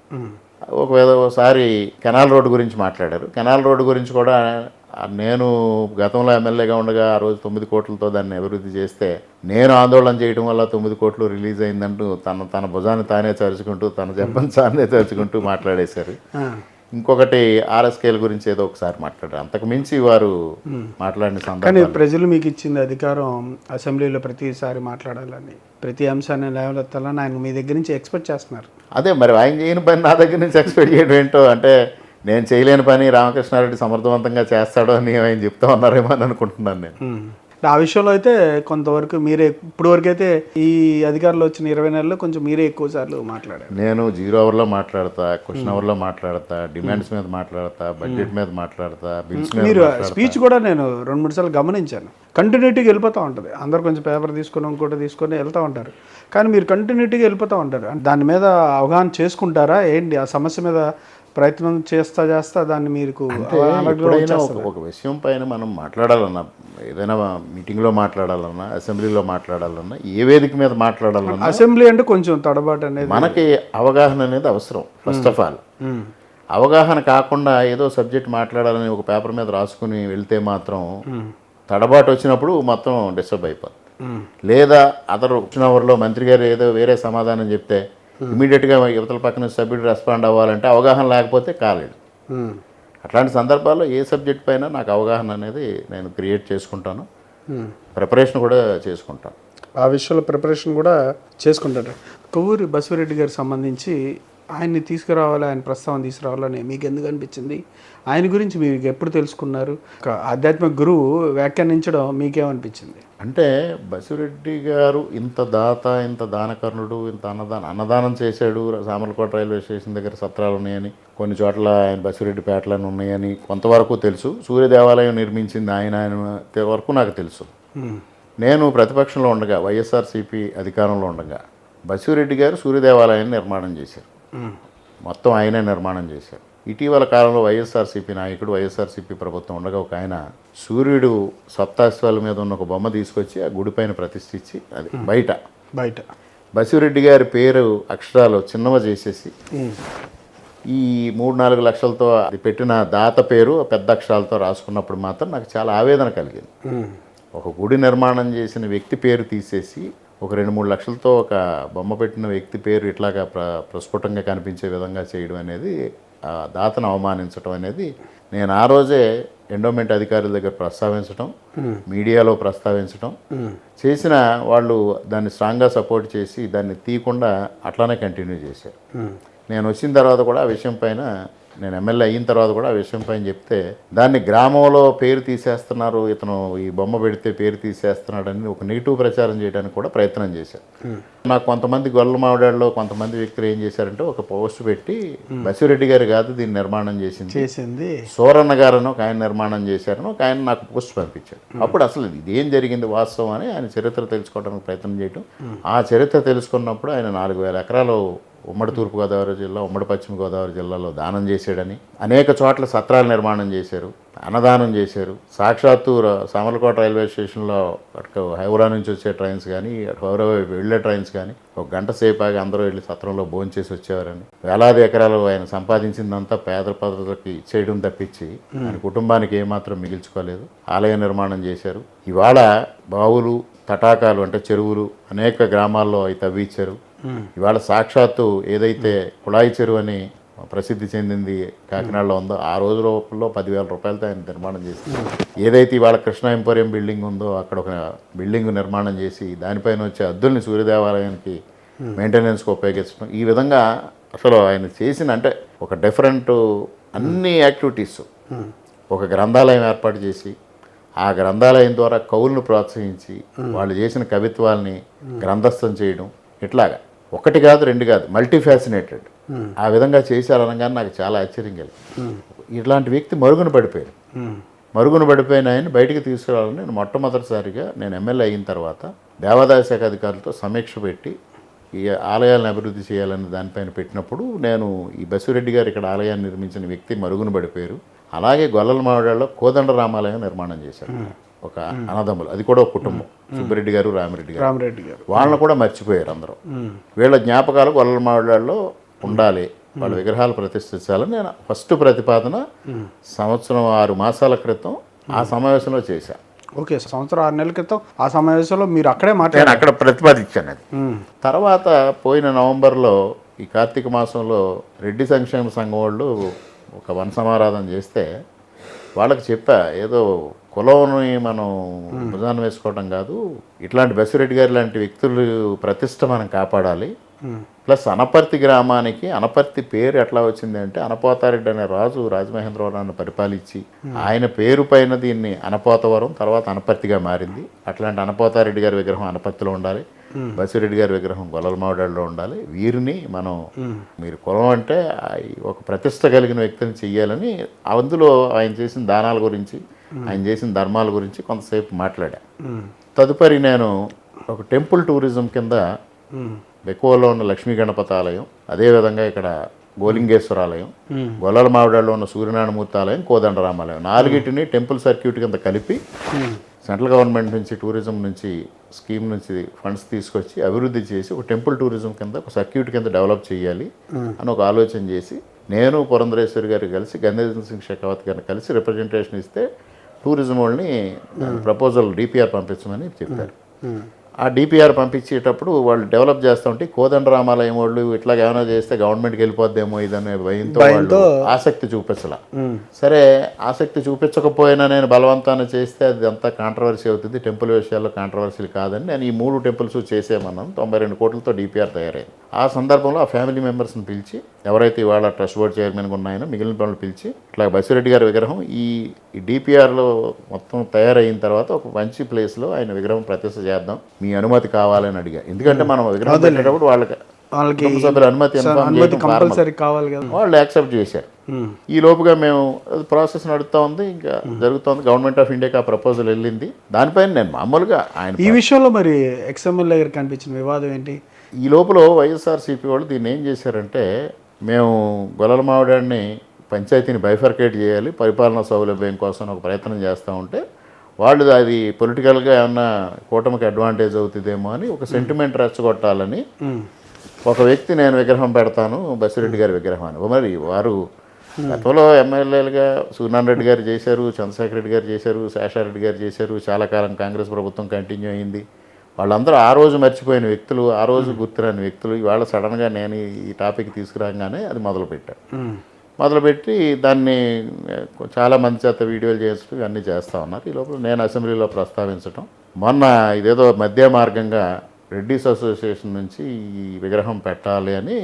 ఒకసారి కెనాల్ రోడ్డు గురించి మాట్లాడారు. కెనాల్ రోడ్డు గురించి కూడా నేను గతంలో ఎమ్మెల్యేగా ఉండగా ఆ రోజు 9 కోట్లతో దాన్ని అభివృద్ధి చేస్తే నేను ఆందోళన చేయడం వల్ల 9 కోట్లు రిలీజ్ అయిందంటూ తన భుజాన్ని తానే చరుచుకుంటూ, తన జబ్బని తానే చరుచుకుంటూ మాట్లాడేశారు. ఇంకొకటి ఆర్ఎస్కేల గురించి ఏదో ఒకసారి మాట్లాడారు. అంతకు మించి వారు మాట్లాడిన సందర్భం. ప్రజలు మీకు ఇచ్చింది అధికారం అసెంబ్లీలో ప్రతిసారి మాట్లాడాలని, ప్రతి అంశాన్ని లేవనెత్తాలని ఆయన మీ దగ్గర నుంచి ఎక్స్పెక్ట్ చేస్తున్నారు. అదే మరి ఆయన చేయని పని నా దగ్గర నుంచి ఎక్స్పెక్ట్ చేయడం ఏంటో, అంటే నేను చేయలేని పని రామకృష్ణారెడ్డి సమర్థవంతంగా చేస్తాడో అని ఆయన చెప్తా ఉన్నారేమో అని అనుకుంటున్నాను నేను. ఆ విషయంలో అయితే కొంతవరకు మీరే ఇప్పుడు వరకు అయితే ఈ అధికారులు వచ్చిన 20 నెలల్లో కొంచెం మీరే ఎక్కువ సార్లు మాట్లాడారు. నేను 0 అవర్లో మాట్లాడతా, క్వశ్చన్ అవర్లో మాట్లాడతా, డిమాండ్స్ మీద మాట్లాడతా, బడ్జెట్ మీద మాట్లాడతా, బిల్స్ మీద మీరు మాట్లాడతా. స్పీచ్ కూడా నేను 2-3 సార్లు గమనించాను. కంటిన్యూటీగా వెళ్ళిపోతూ ఉంటుంది. అందరు కొంచెం పేపర్ తీసుకొని ఇంకోటి తీసుకొని వెళ్తూ ఉంటారు, కానీ మీరు కంటిన్యూటీగా వెళ్ళిపోతూ ఉంటారు. దాని మీద అవగాహన చేసుకుంటారా ఏంటి? ఆ సమస్య మీద ప్రయత్నం చేస్తా దాన్ని మీకు ఎప్పుడైనా ఒక విషయం పైన మనం మాట్లాడాలన్నా, ఏదైనా మీటింగ్లో మాట్లాడాలన్నా, అసెంబ్లీలో మాట్లాడాలన్నా, ఏ వేదిక మీద మాట్లాడాలన్నా, అసెంబ్లీ అంటే కొంచెం తడబాటు అనేది మనకి అవగాహన అనేది అవసరం. ఫస్ట్ ఆఫ్ ఆల్ అవగాహన కాకుండా ఏదో సబ్జెక్ట్ మాట్లాడాలని ఒక పేపర్ మీద రాసుకుని వెళ్తే మాత్రం తడబాటు వచ్చినప్పుడు మొత్తం డిస్టర్బ్ అయిపోతుంది. లేదా అతను అవర్లో మంత్రి గారు ఏదో వేరే సమాధానం చెప్తే ఇమీడియట్గా యువతల పక్కన సభ్యుడు రెస్పాండ్ అవ్వాలంటే అవగాహన లేకపోతే కాలేడు. అట్లాంటి సందర్భాల్లో ఏ సబ్జెక్ట్ పైన నాకు అవగాహన అనేది నేను క్రియేట్ చేసుకుంటాను, ప్రిపరేషన్ కూడా చేసుకుంటాను. ఆ విషయంలో ప్రిపరేషన్ కూడా చేసుకుంటారు. కొవ్వూరి బసిరెడ్డి గారికి సంబంధించి ఆయన్ని తీసుకురావాలి, ఆయన ప్రస్తావన తీసుకురావాలని మీకు ఎందుకు అనిపించింది? ఆయన గురించి మీరు ఎప్పుడు తెలుసుకున్నారు? ఒక ఆధ్యాత్మిక గురువు వ్యాఖ్యానించడం మీకేమనిపించింది? అంటే బసిరెడ్డి గారు ఇంత దాత, ఇంత దానకర్ణుడు, ఇంత అన్నదానం చేశాడు. సామర్లకోట రైల్వే స్టేషన్ దగ్గర సత్రాలు ఉన్నాయని, కొన్ని చోట్ల ఆయన బసిరెడ్డి పేటలను ఉన్నాయని కొంతవరకు తెలుసు. సూర్య దేవాలయం నిర్మించింది ఆయన వరకు నాకు తెలుసు. నేను ప్రతిపక్షంలో ఉండగా, వైఎస్ఆర్సీపీ అధికారంలో ఉండగా బసిరెడ్డి గారు సూర్య దేవాలయాన్ని నిర్మాణం చేశారు. మొత్తం ఆయనే నిర్మాణం చేశారు. ఇటీవల కాలంలో వైఎస్ఆర్సీపీ నాయకుడు, వైఎస్ఆర్సీపీ ప్రభుత్వం ఉండగా ఒక ఆయన సూర్యుడు సప్తాశ్వాల మీద ఉన్న ఒక బొమ్మ తీసుకొచ్చి ఆ గుడి పైన ప్రతిష్ఠించి, అది బయట బసిరెడ్డి గారి పేరు అక్షరాలు చిన్నవ చేసేసి ఈ 3-4 లక్షలతో అది పెట్టిన దాత పేరు పెద్ద అక్షరాలతో రాసుకున్నప్పుడు మాత్రం నాకు చాలా ఆవేదన కలిగింది. ఒక గుడి నిర్మాణం చేసిన వ్యక్తి పేరు తీసేసి ఒక 2-3 లక్షలతో ఒక బొమ్మ పెట్టిన వ్యక్తి పేరు ఇట్లాగా ప్రస్ఫుటంగా కనిపించే విధంగా చేయడం అనేది, ఆ దాతను అవమానించడం అనేది నేను ఆ రోజే ఎండోమెంట్ అధికారుల దగ్గర ప్రస్తావించడం, మీడియాలో ప్రస్తావించడం చేసిన వాళ్ళు దాన్ని స్ట్రాంగ్గా సపోర్ట్ చేసి దాన్ని తీయకుండా అట్లానే కంటిన్యూ చేశారు. నేను వచ్చిన తర్వాత కూడా ఆ విషయం పైన, నేను ఎమ్మెల్యే అయిన తర్వాత కూడా ఆ విషయం పైన చెప్తే దాన్ని గ్రామంలో పేరు తీసేస్తున్నారు, ఇతను ఈ బొమ్మ పెడితే పేరు తీసేస్తున్నాడు అని ఒక నెగిటివ్ ప్రచారం చేయడానికి కూడా ప్రయత్నం చేశారు. నాకు కొంతమంది గొల్ల మావిడాల్లో కొంతమంది వ్యక్తులు ఏం చేశారంటే ఒక పోస్ట్ పెట్టి బసిరెడ్డి గారు కాదు దీన్ని నిర్మాణం చేసింది, సూరన్న గారని ఒక ఆయన నిర్మాణం చేశారని ఒక ఆయన నాకు పోస్ట్ పంపించాడు. అప్పుడు అసలు ఇదేం జరిగింది వాస్తవం అని ఆయన చరిత్ర తెలుసుకోవడానికి ప్రయత్నం చేయటం, ఆ చరిత్ర తెలుసుకున్నప్పుడు ఆయన 4,000 ఎకరాలు ఉమ్మడి తూర్పుగోదావరి జిల్లా, ఉమ్మడి పశ్చిమ గోదావరి జిల్లాలో దానం చేశాడని, అనేక చోట్ల సత్రాలు నిర్మాణం చేశారు, అన్నదానం చేశారు. సాక్షాత్తు సామర్లకోట రైల్వే స్టేషన్లో అటు హైదరాబాద్ నుంచి వచ్చే ట్రైన్స్ కానీ, అటు హైదరాబాద్ వెళ్ళే ట్రైన్స్ కానీ 1 గంట సేపు ఆగి అందరూ వెళ్ళి సత్రంలో భోంచేసి వచ్చేవారని, వేలాది ఎకరాలు ఆయన సంపాదించిందంతా పేద ప్రజలకి ఇచ్చేయడం తప్పించి ఆయన కుటుంబానికి ఏమాత్రం మిగిల్చుకోలేదు. ఆలయ నిర్మాణం చేశారు. ఇవాళ బావులు, తటాకాలు అంటే చెరువులు అనేక గ్రామాల్లో అవి తవ్వించారు. ఇవాళ సాక్షాత్తు ఏదైతే కుళాయి చెరువు అని ప్రసిద్ధి చెందింది కాకినాడలో ఉందో, ఆ రోజు రూపంలో 10,000 రూపాయలతో ఆయన నిర్మాణం చేసి, ఏదైతే ఇవాళ కృష్ణ ఎంపోరియం బిల్డింగ్ ఉందో అక్కడ ఒక బిల్డింగ్ నిర్మాణం చేసి దానిపైన వచ్చే అద్దుల్ని సూర్యదేవాలయానికి మెయింటెనెన్స్కి ఉపయోగించడం, ఈ విధంగా అసలు ఆయన చేసిన అంటే ఒక డిఫరెంట్ అన్ని యాక్టివిటీస్, ఒక గ్రంథాలయం ఏర్పాటు చేసి ఆ గ్రంథాలయం ద్వారా కవులను ప్రోత్సహించి వాళ్ళు చేసిన కవిత్వాల్ని గ్రంథస్థం చేయడం, ఇట్లాగా 1 కాదు 2 కాదు మల్టీ ఫ్యాసినేటెడ్ ఆ విధంగా చేశారనగానే నాకు చాలా ఆశ్చర్యం కలిగింది. ఇట్లాంటి వ్యక్తి మరుగున పడిపోయిన ఆయన బయటికి తీసుకురావాలని నేను మొట్టమొదటిసారిగా నేను ఎమ్మెల్యే అయిన తర్వాత దేవాదాయ శాఖ అధికారులతో సమీక్ష పెట్టి ఈ ఆలయాలను అభివృద్ధి చేయాలని దానిపైన పెట్టినప్పుడు, నేను ఈ బసిరెడ్డి గారు ఇక్కడ ఆలయాన్ని నిర్మించిన వ్యక్తి మరుగున పడిపోయారు. అలాగే గొల్లల మావిడాల్లో కోదండ రామాలయం నిర్మాణం చేశారు ఒక అన్నదమ్ములు, అది కూడా ఒక కుటుంబం, సుబ్బిరెడ్డి గారు రామిరెడ్డి గారు. వాళ్ళని కూడా మర్చిపోయారు అందరూ. వీళ్ళ జ్ఞాపకాలు గొల్లల మావిడాల్లో ఉండాలి, వాళ్ళ విగ్రహాలు ప్రతిష్ఠించాలని నేను ఫస్ట్ ప్రతిపాదన 6 మాసాల క్రితం ఆ సమావేశంలో చేశాను. ఓకే, 6 నెలల క్రితం ఆ సమావేశంలో మీరు అక్కడే నేను అక్కడ ప్రతిపాదించాను అది. తర్వాత పోయిన నవంబర్లో ఈ కార్తీక మాసంలో రెడ్డి సంక్షేమ సంఘం వాళ్ళు ఒక వన సమారాధన చేస్తే వాళ్ళకి చెప్పా, ఏదో కులంని మనం భుజాన్ని వేసుకోవడం కాదు, ఇట్లాంటి బసిరెడ్డి గారి లాంటి వ్యక్తులు ప్రతిష్ట మనం కాపాడాలి, ప్లస్ అనపర్తి గ్రామానికి అనపర్తి పేరు ఎట్లా వచ్చింది అంటే అనపోతారెడ్డి అనే రాజు రాజమహేంద్రవరాన్ని పరిపాలించి ఆయన పేరు పైన దీన్ని అనపోతవరం తర్వాత అనపర్తిగా మారింది. అట్లాంటి అనపోతారెడ్డి గారి విగ్రహం అనపర్తిలో ఉండాలి, బసిరెడ్డి గారి విగ్రహం గొల్లలమావిడాడులో ఉండాలి. వీరిని మనం మీరు కులం అంటే ఒక ప్రతిష్ట కలిగిన వ్యక్తిని చెయ్యాలని అందులో ఆయన చేసిన దానాల గురించి ఆయన చేసిన ధర్మాల గురించి కొంతసేపు మాట్లాడా. తదుపరి నేను ఒక టెంపుల్ టూరిజం కింద ఎక్కువలో ఉన్న లక్ష్మీ గణపతి ఆలయం, అదేవిధంగా ఇక్కడ గోలింగేశ్వర ఆలయం, గొల్లల మావిడాడులో ఉన్న సూర్యనారాయణమూర్తి ఆలయం, కోదండరామాలయం, నాలుగిటిని టెంపుల్ సర్క్యూట్ కింద కలిపి సెంట్రల్ గవర్నమెంట్ నుంచి టూరిజం నుంచి స్కీమ్ నుంచి ఫండ్స్ తీసుకొచ్చి అభివృద్ధి చేసి ఒక టెంపుల్ టూరిజం కింద ఒక సర్క్యూట్ కింద డెవలప్ చేయాలి అని ఒక ఆలోచన చేసి నేను పురంధరేశ్వరి గారు కలిసి గంధేంద్ర సింగ్ షెకావత్ గారిని కలిసి రిప్రజెంటేషన్ ఇస్తే టూరిజం వాళ్ళని ప్రపోజల్ డిపిఆర్ పంపించమని చెప్పారు. ఆ డిపిఆర్ పంపించేటప్పుడు వాళ్ళు డెవలప్ చేస్తూ ఉంటే కోదండరామాలయం వాళ్ళు ఇట్లా ఏమైనా చేస్తే గవర్నమెంట్కి వెళ్ళిపోద్దేమో ఇదనే భయంతో వాళ్ళు ఆసక్తి చూపించాల. సరే ఆసక్తి చూపించకపోయినా నేను బలవంతాన్ని చేస్తే అది అంతా కాంట్రవర్సీ అవుతుంది, టెంపుల్ విషయాల్లో కాంట్రవర్సీలు కాదని నేను ఈ 3 టెంపుల్స్ చేసేమన్నాను. 92 కోట్లతో డిపిఆర్ తయారైంది. ఆ సందర్భంలో ఆ ఫ్యామిలీ మెంబర్స్ని పిలిచి ఎవరైతే ఇవాళ ట్రస్ట్ బోర్డ్ చైర్మన్గా ఉన్నాయో మిగిలిన పనులు పిలిచి ఇట్లా బసిరెడ్డి గారి విగ్రహం ఈ డిపిఆర్లో మొత్తం తయారైన తర్వాత ఒక మంచి ప్లేస్లో ఆయన విగ్రహం ప్రతిష్ఠ చేద్దాం, మీ అనుమతి కావాలని అడిగా. ఎందుకంటే మనం విగ్రహం పెట్టేటప్పుడు వాళ్ళకి సభ్యుల అనుమతి కంపల్సరీ కావాలి కదా, వాళ్ళు యాక్సెప్ట్ చేశారు. ఈ లోపుగా మేము ప్రాసెస్ నడుస్తూ ఉంది, ఇంకా జరుగుతుంది. గవర్నమెంట్ ఆఫ్ ఇండియాకి ఆ ప్రపోజల్ వెళ్ళింది. దానిపైన నేను మామూలుగా ఆయన ఈ విషయంలో మరి ఎక్స్ఎంఎల్ఏ గారికి కనిపించిన వివాదం ఏంటి? ఈ లోపల వైఎస్ఆర్సీపీ వాళ్ళు దీన్ని ఏం చేశారంటే మేము గొల్లల మావిడాడిని పంచాయతీని బైఫర్కేట్ చేయాలి పరిపాలనా సౌలభ్యం కోసం ఒక ప్రయత్నం చేస్తూ ఉంటే వాళ్ళు అది పొలిటికల్గా ఏమన్నా కూటమికి అడ్వాంటేజ్ అవుతుందేమో అని ఒక సెంటిమెంట్ రెచ్చగొట్టాలని ఒక వ్యక్తి నేను విగ్రహం పెడతాను బసిరెడ్డి గారి విగ్రహం అని. మరి వారు గతంలో ఎమ్మెల్యేలుగా సూర్యనారాయణ రెడ్డి గారు చేశారు, చంద్రశేఖర రెడ్డి గారు చేశారు, శేషారెడ్డి గారు చేశారు, చాలా కాలం కాంగ్రెస్ ప్రభుత్వం కంటిన్యూ అయింది. వాళ్ళందరూ ఆ రోజు మర్చిపోయిన వ్యక్తులు, ఆ రోజు గుర్తురాని వ్యక్తులు ఇవాళ సడన్గా నేను ఈ టాపిక్ తీసుకురాగానే అది మొదలుపెట్టాను. మొదలుపెట్టి దాన్ని చాలా మంది చేత వీడియోలు చేస్తూ ఇవన్నీ చేస్తూ ఉన్నారు. ఈ లోపల నేను అసెంబ్లీలో ప్రస్తావించడం, మొన్న ఇదేదో మధ్య మార్గంగా రెడ్డిస్ అసోసియేషన్ నుంచి ఈ విగ్రహం పెట్టాలి అని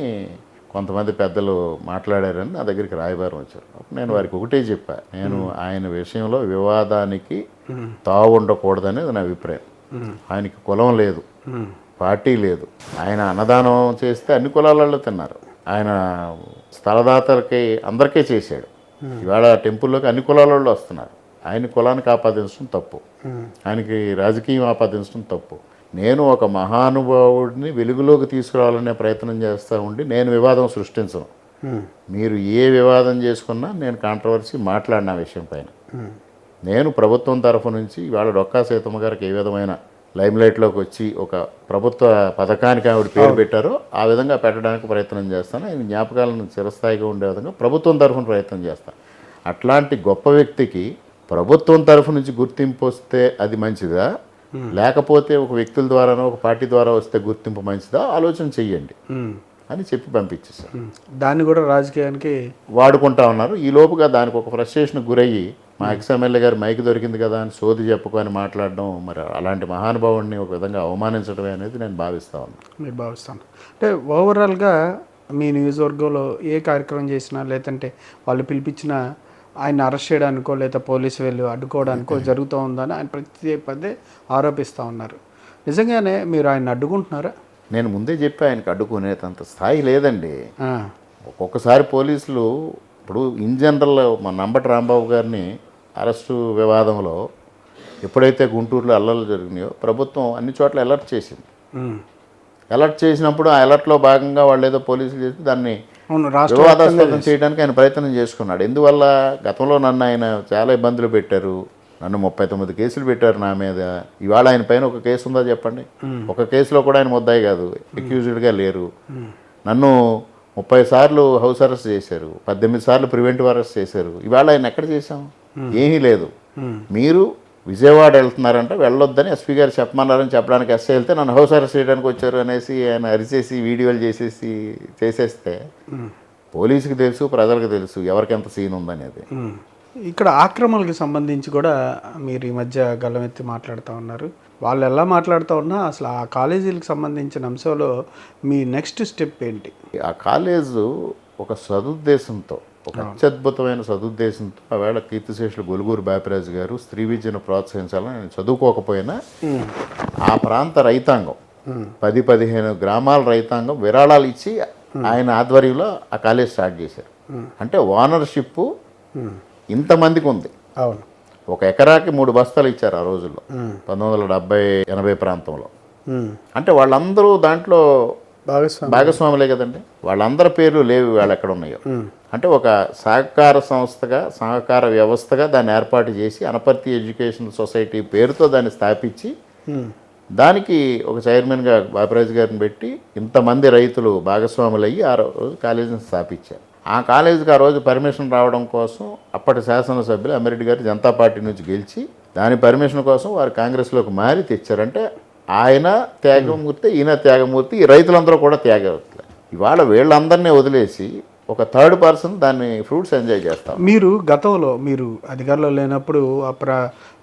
కొంతమంది పెద్దలు మాట్లాడారని నా దగ్గరికి రాయబారం వచ్చారు. నేను వారికి ఒకటే చెప్పా, నేను ఆయన విషయంలో వివాదానికి తావు ఉండకూడదనేది నా అభిప్రాయం. ఆయనకి కులం లేదు, పార్టీ లేదు. ఆయన అన్నదానం చేస్తే అన్ని కులాలలో తిన్నారు. ఆయన స్థలదాతలకి అందరికీ చేశాడు. ఇవాళ టెంపుల్లోకి అన్ని కులాల వాళ్ళు వస్తున్నారు. ఆయన కులానికి ఆపాదించడం తప్పు, ఆయనకి రాజకీయం ఆపాదించడం తప్పు. నేను ఒక మహానుభావుడిని వెలుగులోకి తీసుకురావాలనే ప్రయత్నం చేస్తూ ఉండి నేను వివాదం సృష్టించను. మీరు ఏ వివాదం చేసుకున్నా నేను కాంట్రవర్సీ మాట్లాడిన విషయం పైన నేను ప్రభుత్వం తరఫు నుంచి ఇవాళ డొక్కా సీతమ్మ గారికి ఏ విధమైన లైమ్లైట్లోకి వచ్చి ఒక ప్రభుత్వ పథకానికి ఆవిడ పేరు పెట్టారో ఆ విధంగా పెట్టడానికి ప్రయత్నం చేస్తాను. ఆయన జ్ఞాపకాలను చిరస్థాయిగా ఉండే విధంగా ప్రభుత్వం తరఫున ప్రయత్నం చేస్తాను. అట్లాంటి గొప్ప వ్యక్తికి ప్రభుత్వం తరఫు నుంచి గుర్తింపు వస్తే అది మంచిదా, లేకపోతే ఒక వ్యక్తుల ద్వారానో ఒక పార్టీ ద్వారా వస్తే గుర్తింపు మంచిదా ఆలోచన చెయ్యండి అని చెప్పి పంపించేశారు. దాన్ని కూడా రాజకీయానికి వాడుకుంటా ఉన్నారు. ఈ లోపుగా దానికి ఒక ఫ్రస్ట్రేషన్కి గురయ్యి మా ఎక్స్ఎమ్మెల్యే గారు మైక్ దొరికింది కదా అని సోది చెప్పుకొని మాట్లాడడం, మరి అలాంటి మహానుభావుడిని ఒక విధంగా అవమానించడమే అనేది నేను భావిస్తా ఉన్నాను. మీరు భావిస్తాను అంటే ఓవరాల్గా మీ నియోజకవర్గంలో ఏ కార్యక్రమం చేసినా లేదంటే వాళ్ళు పిలిపించిన ఆయన అరెస్ట్ చేయడానికో లేదా పోలీసు వెళ్ళి అడ్డుకోవడానికో జరుగుతూ ఉందని ఆయన పదే ఆరోపిస్తూ ఉన్నారు. నిజంగానే మీరు ఆయన అడ్డుకుంటున్నారా? నేను ముందే చెప్పి ఆయనకు అడ్డుకునేంత స్థాయి లేదండి. ఒక్కొక్కసారి పోలీసులు ఇప్పుడు ఇన్ జనరల్ మా నంబటి రాంబాబు గారిని అరెస్టు వివాదంలో ఎప్పుడైతే గుంటూరులో అల్లర్లు జరిగినాయో ప్రభుత్వం అన్ని చోట్ల అలర్ట్ చేసింది. అలర్ట్ చేసినప్పుడు ఆ అలర్ట్లో భాగంగా వాళ్ళు ఏదో పోలీసులు చేసి దాన్ని వివాదాస్పదం చేయడానికి ఆయన ప్రయత్నం చేసుకున్నాడు. ఎందువల్ల గతంలో నన్ను ఆయన చాలా ఇబ్బందులు పెట్టారు, నన్ను 39 కేసులు పెట్టారు నా మీద. ఇవాళ ఆయన పైన ఒక కేసు ఉందా చెప్పండి? ఒక కేసులో కూడా ఆయన ముద్దాయి కాదు, అక్యూజ్డ్గా లేరు. నన్ను 30 సార్లు హౌస్ అరెస్ట్ చేశారు, 18 సార్లు ప్రివెంటివ్ అరెస్ట్ చేశారు. ఇవాళ ఆయన ఎక్కడ చేశాం? ఏమీ లేదు. మీరు విజయవాడ వెళ్తున్నారంటే వెళ్ళొద్దని ఎస్పీ గారు చెప్పమన్నారని చెప్పడానికి ఎస్ఐ వెళ్తే నన్ను హౌస్ అరెస్ట్ చేయడానికి వచ్చారు అనేసి ఆయన అరిచేసి వీడియోలు చేసేస్తే పోలీసుకి తెలుసు, ప్రజలకు తెలుసు ఎవరికి ఎంత సీన్ ఉందనేది. ఇక్కడ ఆక్రమణలకు సంబంధించి కూడా మీరు ఈ మధ్య గల్లమెత్తి మాట్లాడుతూ ఉన్నారు. వాళ్ళు ఎలా మాట్లాడుతూ ఉన్నా అసలు ఆ కాలేజీలకు సంబంధించిన అంశంలో మీ నెక్స్ట్ స్టెప్ ఏంటి? ఆ కాలేజు ఒక సదుద్దేశంతో, ఒక అత్యద్భుతమైన సదుద్దేశంతో ఆవేళ కీర్తిశేషులు గొలుగూరు బాపిరాజు గారు స్త్రీ విద్యను ప్రోత్సహించాలని నేను చదువుకోకపోయినా ఆ ప్రాంత రైతాంగం 10-15 గ్రామాల రైతాంగం విరాళాలు ఇచ్చి ఆయన ఆధ్వర్యంలో ఆ కాలేజ్ స్టార్ట్ చేశారు. అంటే ఓనర్షిప్ ఇంతమందికి ఉంది. అవును. ఒక ఎకరాకి 3 బస్తాలు ఇచ్చారు ఆ రోజుల్లో, 1970-80 ప్రాంతంలో. అంటే వాళ్ళందరూ దాంట్లో భాగస్వాములే కదండి. వాళ్ళందరి పేర్లు లేవు వాళ్ళు ఎక్కడ ఉన్నాయో. అంటే ఒక సహకార సంస్థగా, సహకార వ్యవస్థగా దాన్ని ఏర్పాటు చేసి అనపర్తి ఎడ్యుకేషన్ సొసైటీ పేరుతో దాన్ని స్థాపించి దానికి ఒక చైర్మన్గా బాపిరాజు గారిని పెట్టి ఇంతమంది రైతులు భాగస్వాములు అయ్యి ఆ రోజు కాలేజీని స్థాపించారు. ఆ కాలేజీకి ఆ రోజు పర్మిషన్ రావడం కోసం అప్పటి శాసనసభ్యులు అమ్మిరెడ్డి గారు జనతా పార్టీ నుంచి గెలిచి దాని పర్మిషన్ కోసం వారు కాంగ్రెస్లోకి మారి తెచ్చారంటే ఆయన త్యాగమూర్తి, ఈయన త్యాగమూర్తి, ఈ రైతులందరూ కూడా త్యాగమూర్తులే. ఇవాళ వీళ్ళందరినీ వదిలేసి ఒక థర్డ్ పర్సన్ దాన్ని ఫ్రూట్స్ ఎంజాయ్ చేస్తాం. మీరు గతంలో మీరు అధికారంలో లేనప్పుడు ఆ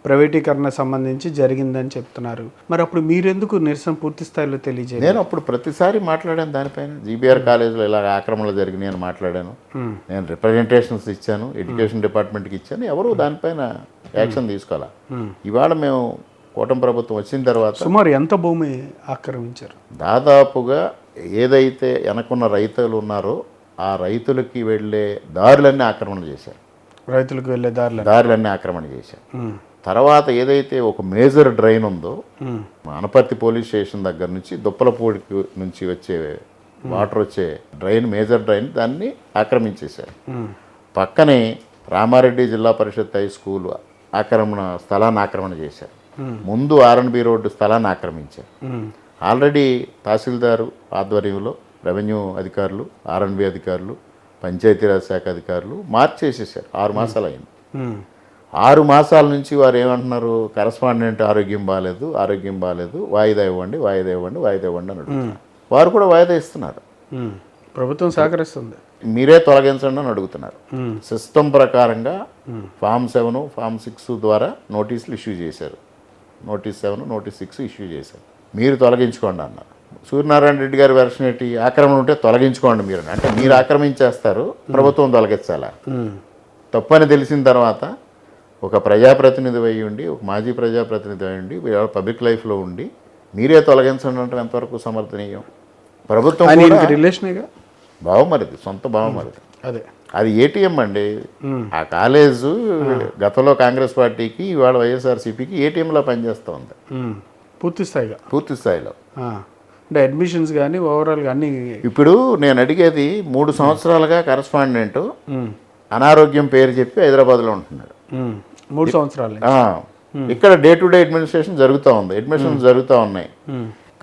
ప్రైవేటీకరణ సంబంధించి జరిగిందని చెప్తున్నారు. మరి అప్పుడు మీరెందుకు నిరసన పూర్తి స్థాయిలో తెలియజేయాలి? నేను అప్పుడు ప్రతిసారి మాట్లాడాను దానిపైన. జీబీఆర్ కాలేజీలో ఇలా ఆక్రమణలు జరిగినాయి అని మాట్లాడాను. నేను రిప్రజెంటేషన్స్ ఇచ్చాను, ఎడ్యుకేషన్ డిపార్ట్మెంట్కి ఇచ్చాను. ఎవరు దానిపైన యాక్షన్ తీసుకోవాలా. ఇవాళ మేము కూటమి ప్రభుత్వం వచ్చిన తర్వాత సుమారు ఎంత భూమి ఆక్రమించారు? దాదాపుగా ఏదైతే వెనకున్న రైతులు ఉన్నారో ఆ రైతులకి వెళ్ళే దారులన్నీ ఆక్రమణ చేశారు. రైతులకు వెళ్ళే దారులన్నీ ఆక్రమణ చేశారు. తర్వాత ఏదైతే ఒక మేజర్ డ్రైన్ ఉందో అనపర్తి పోలీస్ స్టేషన్ దగ్గర నుంచి దుప్పలపూడి నుంచి వచ్చే వాటర్ వచ్చే డ్రైన్, మేజర్ డ్రైన్, దాన్ని ఆక్రమించేశారు. పక్కనే రామారెడ్డి జిల్లా పరిషత్ హై స్కూల్ స్థలాన్ని ఆక్రమణ చేశారు. ముందు ఆర్ఎన్బి రోడ్డు స్థలాన్ని ఆక్రమించారు. ఆల్రెడీ తహసీల్దారు ఆధ్వర్యంలో రెవెన్యూ అధికారులు, ఆర్ఎన్బి అధికారులు, పంచాయతీరాజ్ శాఖ అధికారులు మార్చేసేసారు. 6 మాసాలు అయింది. 6 మాసాల నుంచి వారు ఏమంటున్నారు, కరస్పాండెంట్ ఆరోగ్యం బాగాలేదు, వాయిదా ఇవ్వండి అని అడుగుతున్నారు. వారు కూడా వాయిదా ఇస్తున్నారు. ప్రభుత్వం సహకరిస్తుంది, మీరే తొలగించండి అని అడుగుతున్నారు. సిస్టమ్ ప్రకారంగా ఫామ్ 7, ఫామ్ 6 ద్వారా నోటీసులు ఇష్యూ చేశారు. నోటీస్ 7, నోటీస్ 6 ఇష్యూ చేశారు. మీరు తొలగించుకోండి అన్నారు. సూర్యనారాయణ రెడ్డి గారి వెర్షన్ ఏంటి, ఆక్రమణ ఉంటే తొలగించుకోండి మీరు అంటే మీరు ఆక్రమించేస్తారు, ప్రభుత్వం తొలగించాలా. తప్పని తెలిసిన తర్వాత ఒక ప్రజాప్రతినిధి అయి ఉండి, ఒక మాజీ ప్రజాప్రతినిధి అయి ఉండి, పబ్లిక్ లైఫ్లో ఉండి మీరే తొలగించండి అంటే ఎంతవరకు సమర్థనీయం? ప్రభుత్వం రిలేషనేగా, బావమరిది, సొంత బావమరిది. అదే అది ఏటీఎం అండి. ఆ కాలేజు గతంలో కాంగ్రెస్ పార్టీకి, ఇవాళ వైఎస్ఆర్సీపీకి ఏటీఎంలో పనిచేస్తూ ఉంది పూర్తి స్థాయిలో. అంటే అడ్మిషన్స్ కానీ ఓవరాల్గా అన్ని. ఇప్పుడు నేను అడిగేది 3 సంవత్సరాలుగా కరస్పాండెంట్ అనారోగ్యం పేరు చెప్పి హైదరాబాద్లో ఉంటున్నాడు. 3 సంవత్సరాలు ఇక్కడ డే టు డే అడ్మినిస్ట్రేషన్ జరుగుతూ ఉంది, అడ్మిషన్స్ జరుగుతూ ఉన్నాయి,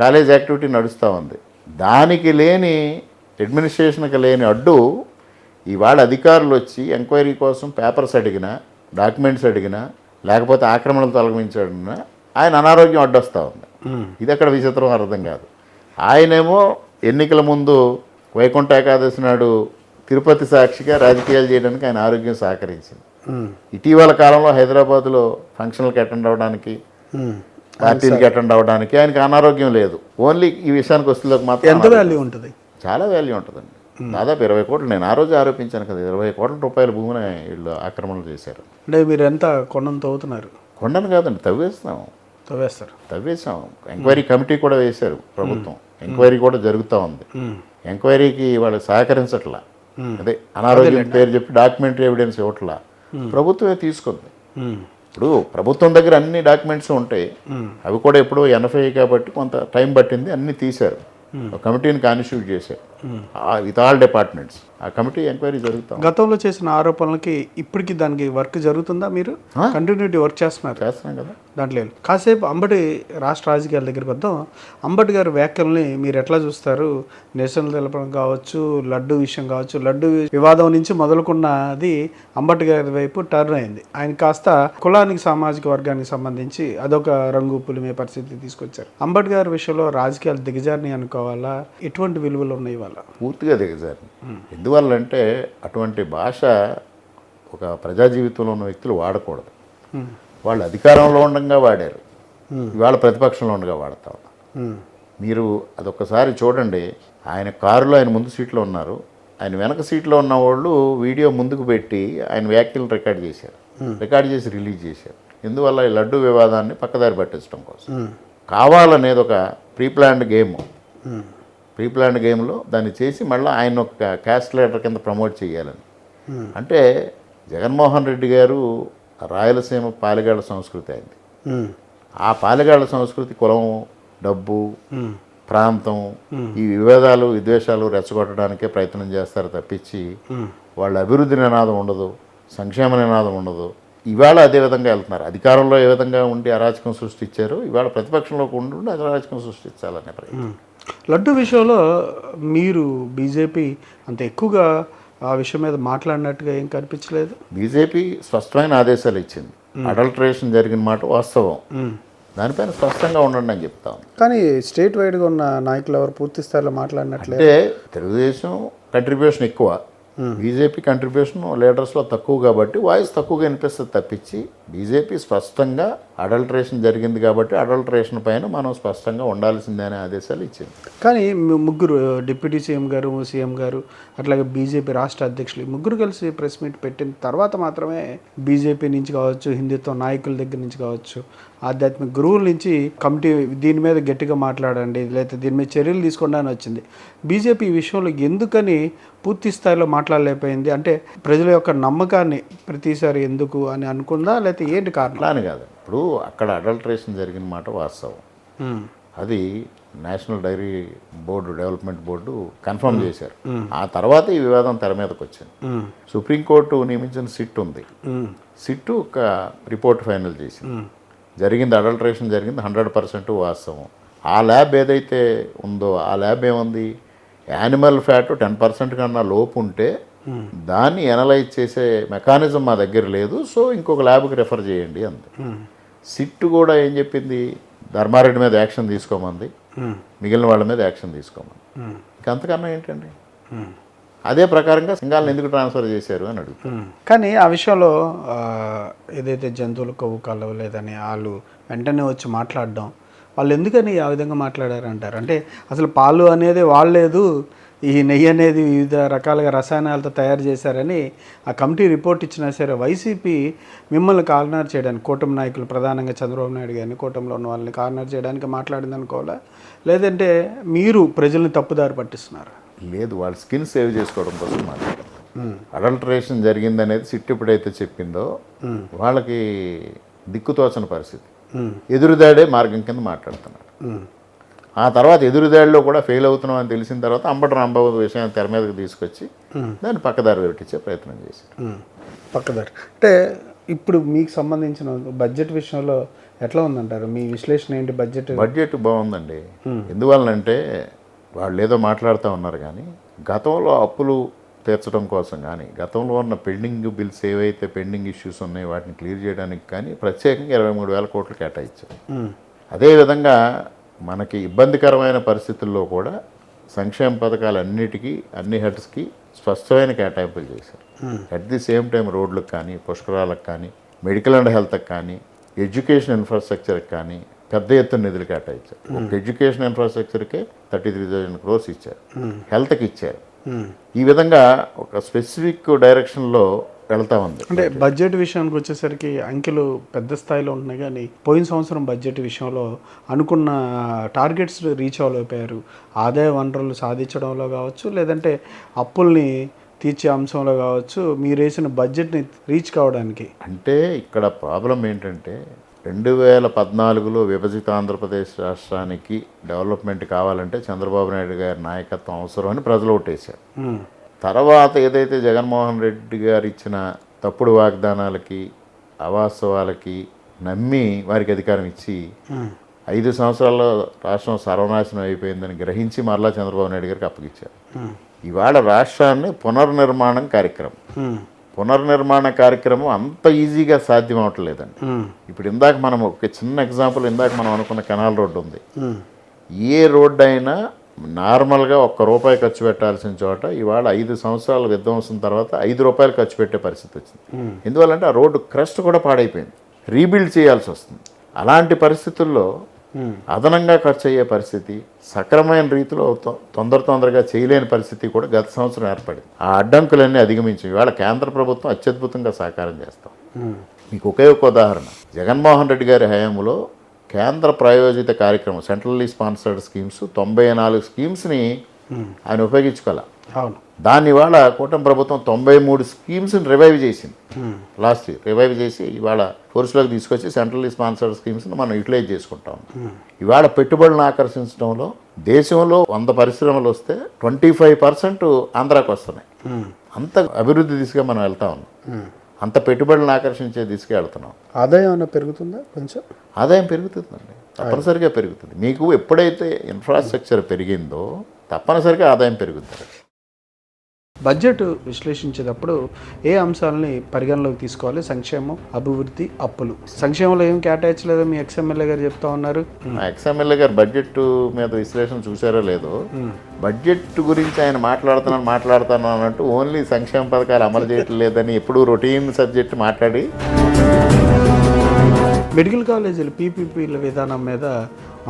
కాలేజ్ యాక్టివిటీ నడుస్తూ ఉంది. దానికి లేని అడ్మినిస్ట్రేషన్కి లేని అడ్డు ఇవాళ అధికారులు వచ్చి ఎంక్వైరీ కోసం పేపర్స్ అడిగినా, డాక్యుమెంట్స్ అడిగినా, లేకపోతే ఆక్రమణలు తొలగించడినా ఆయన అనారోగ్యం అడ్డొస్తూ ఉంది. ఇది అక్కడ విచిత్రం అర్థం కాదు. ఆయనేమో ఎన్నికల ముందు వైకుంఠ ఏకాదశి నాడు తిరుపతి సాక్షిగా రాజకీయాలు చేయడానికి ఆయన ఆరోగ్యం సహకరించింది. ఇటీవల కాలంలో హైదరాబాద్లో ఫంక్షన్లకు అటెండ్ అవ్వడానికి, పార్టీలకి అటెండ్ అవ్వడానికి ఆయనకి అనారోగ్యం లేదు. ఓన్లీ ఈ విషయానికి వస్తువులకు మాత్రం ఎంత వాల్యూ ఉంటుంది? చాలా వాల్యూ ఉంటుందండి. దాదాపు 20 కోట్లు, నేను ఆ రోజు ఆరోపించాను కదా, 20 కోట్ల రూపాయల భూమిని వీళ్ళు ఆక్రమణలు చేశారు. అంటే మీరు ఎంత కొండను తవ్వుతున్నారు? కొండను కాదండి, తవ్వేసాం. ఎంక్వైరీ కమిటీ కూడా వేశారు ప్రభుత్వం. ఎంక్వైరీ కూడా జరుగుతూ ఉంది. ఎంక్వైరీకి వాళ్ళు సహకరించట్లా. అదే అనారోగ్యం పేరు చెప్పి డాక్యుమెంటరీ ఎవిడెన్స్ ఇవ్వట్లా. ప్రభుత్వమే తీసుకుంది. ఇప్పుడు ప్రభుత్వం దగ్గర అన్ని డాక్యుమెంట్స్ ఉంటాయి. అవి కూడా ఎప్పుడో 80 కాబట్టి కొంత టైం పట్టింది, అన్ని తీశారు. కమిటీని కాన్స్టిట్యూట్ చేశారు విత్ ఆల్ డిపార్ట్మెంట్స్. ఆ కమిటీ ఎంక్వైరీ జరుగుతాం. గతంలో చేసిన ఆరోపణలకి ఇప్పటికి దానికి వర్క్ జరుగుతుందా? మీరు కంటిన్యూటీ వర్క్ చేస్తున్నాం కదా దాంట్లో. కాసేపు అంబటి రాష్ట్ర రాజకీయాల దగ్గరికి వద్దాం. అంబటి గారి వ్యాఖ్యల్ని మీరు ఎట్లా చూస్తారు? నిరసనలు తెలపడం కావచ్చు, లడ్డు విషయం కావచ్చు, లడ్డు వివాదం నుంచి మొదలుకున్నది అంబటి గారి వైపు టర్న్ అయింది. ఆయన కాస్త కులానికి, సామాజిక వర్గానికి సంబంధించి అదొక రంగు పులిమే పరిస్థితి తీసుకొచ్చారు. అంబటి గారి విషయంలో రాజకీయాలు దిగజారిని అనుకోవాలా? ఎటువంటి విలువలు ఉన్నాయి? వాళ్ళ పూర్తిగా దిగజారి. ఎందువల్లంటే అటువంటి భాష ఒక ప్రజా జీవితంలో ఉన్న వ్యక్తులు వాడకూడదు. వాళ్ళు అధికారంలో ఉండగా వాడారు. ఇవాళ ప్రతిపక్షంలో ఉండగా వాడతా ఉన్నారు. మీరు అదొక్కసారి చూడండి, ఆయన కారులో ఆయన ముందు సీట్లో ఉన్నారు, ఆయన వెనక సీట్లో ఉన్న వాళ్ళు వీడియో ముందుకు పెట్టి ఆయన వ్యాఖ్యలను రికార్డ్ చేసి రిలీజ్ చేశారు. ఎందువల్ల ఈ లడ్డు వివాదాన్ని పక్కదారి పట్టించడం కోసం. కావాలనేది ఒక ప్రీప్లాన్డ్ గేమ్లో దాన్ని చేసి మళ్ళీ ఆయన ఒక క్యాస్ట్ లీడర్ కింద ప్రమోట్ చేయాలని. అంటే జగన్మోహన్ రెడ్డి గారు రాయలసీమ పాలెగాళ్ళ సంస్కృతి అయింది. ఆ పాలెగాళ్ళ సంస్కృతి కులం, డబ్బు, ప్రాంతం, ఈ విద్వేషాలు రెచ్చగొట్టడానికే ప్రయత్నం చేస్తారు తప్పించి వాళ్ళ అభివృద్ధి నినాదం ఉండదు, సంక్షేమ నినాదం ఉండదు. ఇవాళ అదే విధంగా వెళ్తున్నారు. అధికారంలో ఏ విధంగా ఉండి అరాచకం సృష్టించారు, ఇవాళ ప్రతిపక్షంలోకి ఉండి అరాచకం సృష్టించాలనే ప్రయత్నం. లడ్డు విషయంలో మీరు బీజేపీ అంత ఎక్కువగా ఆ విషయం మీద మాట్లాడినట్టుగా ఏం కనిపించలేదు. బీజేపీ స్పష్టమైన ఆదేశాలు ఇచ్చింది. అడల్టరేషన్ జరిగిన మాట వాస్తవం, దానిపైన స్పష్టంగా ఉండండి అని చెప్తాం. కానీ స్టేట్ వైడ్గా ఉన్న నాయకులు ఎవరు పూర్తి స్థాయిలో మాట్లాడినట్లే. అంటే తెలుగుదేశం కంట్రిబ్యూషన్ ఎక్కువ, బీజేపీ కంట్రిబ్యూషన్ లీడర్స్లో తక్కువ కాబట్టి వాయిస్ తక్కువగా వినిపిస్తుంది తప్పించి బీజేపీ స్పష్టంగా అడల్టరేషన్ జరిగింది కాబట్టి అడల్టరేషన్ పైన మనం స్పష్టంగా ఉండాల్సిందే అనే ఆదేశాలు ఇచ్చింది. కానీ ముగ్గురు డిప్యూటీ సీఎం గారు అట్లాగే బీజేపీ రాష్ట్ర అధ్యక్షులు ముగ్గురు కలిసి ప్రెస్ మీట్ పెట్టిన తర్వాత మాత్రమే బీజేపీ నుంచి కావచ్చు, హిందుత్వ నాయకుల దగ్గర నుంచి కావచ్చు, ఆధ్యాత్మిక గురువుల నుంచి కమిటీ దీని మీద గట్టిగా మాట్లాడండి లేకపోతే దీని మీద చర్యలు తీసుకోండి అని వచ్చింది. బీజేపీ ఈ విషయంలో ఎందుకని పూర్తి స్థాయిలో మాట్లాడలేకపోయింది? అంటే ప్రజల యొక్క నమ్మకాన్ని ప్రతిసారి ఎందుకు అని అనుకుందా, లేకపోతే ఏంటి కారణం? అని కాదు, ఇప్పుడు అక్కడ అడల్టరేషన్ జరిగిన మాట వాస్తవం. అది national dairy board, development board confirm చేశారు. ఆ తర్వాత ఈ వివాదం తెర మీదకి వచ్చింది. సుప్రీంకోర్టు నియమించిన సిట్ ఉంది, సిట్టు ఒక రిపోర్ట్ ఫైనల్ చేసింది. జరిగింది అడల్టరేషన్ జరిగింది, 100% వాస్తవం. ఆ ల్యాబ్ ఏదైతే ఉందో ఆ ల్యాబ్ ఏముంది, యానిమల్ ఫ్యాట్ 10% కన్నా లోపు ఉంటే దాన్ని ఎనలైజ్ చేసే మెకానిజం మా దగ్గర లేదు, సో ఇంకొక ల్యాబ్కి రెఫర్ చేయండి అంది. సిట్ కూడా ఏం చెప్పింది, ధర్మారెడ్డి మీద యాక్షన్ తీసుకోమంది, మిగిలిన వాళ్ళ మీద యాక్షన్ తీసుకోమంది. ఇంకంతకన్నా ఏంటండి? అదే ప్రకారంగా సింగాలను ఎందుకు ట్రాన్స్ఫర్ చేశారు అని అడుగుతారు. కానీ ఆ విషయంలో ఏదైతే జంతువుల కొవ్వు కలవలేదని వాళ్ళు వెంటనే వచ్చి మాట్లాడడం, వాళ్ళు ఎందుకని ఆ విధంగా మాట్లాడారంటారు? అంటే అసలు పాలు అనేది వాడలేదు, ఈ నెయ్యి అనేది వివిధ రకాలుగా రసాయనాలతో తయారు చేశారని ఆ కమిటీ రిపోర్ట్ ఇచ్చినా సరే వైసీపీ మిమ్మల్ని కార్నర్ చేయడానికి, కూటమి నాయకులు ప్రధానంగా చంద్రబాబు నాయుడు గారిని, కూటమిలో ఉన్న వాళ్ళని కార్నర్ చేయడానికి మాట్లాడింది అనుకోవాలా, లేదంటే మీరు ప్రజల్ని తప్పుదారి పట్టిస్తున్నారు? లేదు, వాళ్ళ స్కిన్ సేవ్ చేసుకోవడం కోసం మాట్లాడారు. అడల్టరేషన్ జరిగిందనేది సిట్ ఎప్పుడైతే చెప్పిందో వాళ్ళకి దిక్కుతోచని పరిస్థితి, ఎదురుదాడే మార్గం కింద మాట్లాడుతున్నారు. ఆ తర్వాత ఎదురుదాడిలో కూడా ఫెయిల్ అవుతున్నాం అని తెలిసిన తర్వాత అంబటి రాంబాబు విషయాన్ని తెర మీదకి తీసుకొచ్చి దాన్ని పక్కదారి పెట్టించే ప్రయత్నం చేశారు. పక్కదారి అంటే ఇప్పుడు మీకు సంబంధించిన బడ్జెట్ విషయంలో ఎట్లా ఉందంటారు? మీ విశ్లేషణ ఏంటి? బడ్జెట్ బాగుందండి. ఎందువల్లంటే వాళ్ళు ఏదో మాట్లాడుతూ ఉన్నారు కానీ గతంలో అప్పులు తీర్చడం కోసం కానీ, గతంలో ఉన్న పెండింగ్ బిల్స్ ఏవైతే పెండింగ్ ఇష్యూస్ ఉన్నాయో వాటిని క్లియర్ చేయడానికి కానీ ప్రత్యేకంగా 23,000 కోట్లు కేటాయించారు. అదేవిధంగా మనకి ఇబ్బందికరమైన పరిస్థితుల్లో కూడా సంక్షేమ పథకాలన్నిటికీ, అన్ని హెడ్స్కి స్పష్టమైన కేటాయింపులు చేశారు. అట్ ది సేమ్ టైం రోడ్లకు కానీ, పుష్కరాలకు కానీ, మెడికల్ అండ్ హెల్త్కి కానీ, ఎడ్యుకేషన్ ఇన్ఫ్రాస్ట్రక్చర్కి కానీ పెద్ద ఎత్తున నిధులు కేటాయించారు. ఒక ఎడ్యుకేషన్ ఇన్ఫ్రాస్ట్రక్చర్కే 33,000 crores ఇచ్చారు, హెల్త్కి ఇచ్చారు. ఈ విధంగా ఒక స్పెసిఫిక్ డైరెక్షన్లో వెళ్తా ఉంది. అంటే బడ్జెట్ విషయానికి వచ్చేసరికి అంకెలు పెద్ద స్థాయిలో ఉన్నాయి, కానీ పోయిన సంవత్సరం బడ్జెట్ విషయంలో అనుకున్న టార్గెట్స్ రీచ్ అవ్వలేకపోయారు. ఆదాయ వనరులు సాధించడంలో కావచ్చు, లేదంటే అప్పుల్ని తీర్చే అంశంలో కావచ్చు, మీరు వేసిన బడ్జెట్ని రీచ్ కావడానికి. అంటే ఇక్కడ ప్రాబ్లం ఏంటంటే 2014లో విభజిత ఆంధ్రప్రదేశ్ రాష్ట్రానికి డెవలప్మెంట్ కావాలంటే చంద్రబాబు నాయుడు గారి నాయకత్వం అవసరం అని ప్రజలు ఓటేశారు. తర్వాత ఏదైతే జగన్మోహన్ రెడ్డి గారు ఇచ్చిన తప్పుడు వాగ్దానాలకి, అవాస్తవాలకి నమ్మి వారికి అధికారం ఇచ్చి 5 సంవత్సరాల్లో రాష్ట్రం సర్వనాశనం అయిపోయిందని గ్రహించి మరలా చంద్రబాబు నాయుడు గారికి అప్పగించారు. ఇవాళ రాష్ట్రాన్ని పునర్నిర్మాణ కార్యక్రమం అంత ఈజీగా సాధ్యం అవట్లేదండి. ఇప్పుడు ఇందాక మనం ఒక చిన్న ఎగ్జాంపుల్, ఇందాక మనం అనుకున్న కెనాల్ రోడ్డు ఉంది. ఏ రోడ్డు అయినా నార్మల్గా ₹1 ఖర్చు పెట్టాల్సిన చోట ఇవాళ 5 సంవత్సరాల విధ్వంసం తర్వాత ₹5 ఖర్చు పెట్టే పరిస్థితి వచ్చింది. ఎందువల్లంటే ఆ రోడ్డు క్రస్ట్ కూడా పాడైపోయింది, రీబిల్డ్ చేయాల్సి వస్తుంది. అలాంటి పరిస్థితుల్లో అదనంగా ఖర్చు అయ్యే పరిస్థితి, సక్రమైన రీతిలో తొందరగా చేయలేని పరిస్థితి కూడా గత సంవత్సరం ఏర్పడింది. ఆ అడ్డంకులన్నీ అధిగమించి ఇవాళ కేంద్ర ప్రభుత్వం అత్యద్భుతంగా సహకారం చేస్తాం. మీకు ఒకే ఒక ఉదాహరణ, జగన్మోహన్ రెడ్డి గారి హయాంలో కేంద్ర ప్రాయోజిత కార్యక్రమం సెంట్రల్లీ స్పాన్సర్డ్ స్కీమ్స్ 94 స్కీమ్స్ని ఆయన ఉపయోగించుకోవాలి. అవును. దాన్ని ఇవాళ కూటమి ప్రభుత్వం 93 స్కీమ్స్ని రివైవ్ చేసింది. లాస్ట్ ఇయర్ రివైవ్ చేసి ఇవాళ ఫోర్స్లోకి తీసుకొచ్చి సెంట్రల్లీ స్పాన్సర్డ్ స్కీమ్స్ని మనం యూటిలైజ్ చేసుకుంటాం. ఇవాళ పెట్టుబడులను ఆకర్షించడంలో దేశంలో 100 పరిశ్రమలు వస్తే 25% ఆంధ్రాకి వస్తున్నాయి. అంత అభివృద్ధి దిశగా మనం వెళ్తా ఉన్నాం. అంత పెట్టుబడులను ఆకర్షించే దిశగా వెళ్తున్నాం. ఆదాయం ఏమైనా పెరుగుతుందా? కొంచెం ఆదాయం పెరుగుతుందండి, తప్పనిసరిగా పెరుగుతుంది. మీకు ఎప్పుడైతే ఇన్ఫ్రాస్ట్రక్చర్ పెరిగిందో తప్పనిసరిగా ఆదాయం పెరుగుతుంది. బడ్జెట్ విశ్లేషించేటప్పుడు ఏ అంశాలని పరిగణలోకి తీసుకోవాలి? సంక్షేమం, అభివృద్ధి, అప్పులు. సంక్షేమంలో ఏం కేటాయించలేదో మీ ఎక్స్ఎమ్మెల్యే గారు చెప్తా ఉన్నారు. ఎక్స్ఎమ్మెల్యే గారు బడ్జెట్ మీద విశ్లేషణ చూసారో లేదో, బడ్జెట్ గురించి ఆయన మాట్లాడుతాను అన్నట్టు ఓన్లీ సంక్షేమ పథకాలు అమలు చేయటం లేదని ఎప్పుడూ రొటీన్ సబ్జెక్ట్ మాట్లాడి మెడికల్ కాలేజీలు పీపీపీల విధానం మీద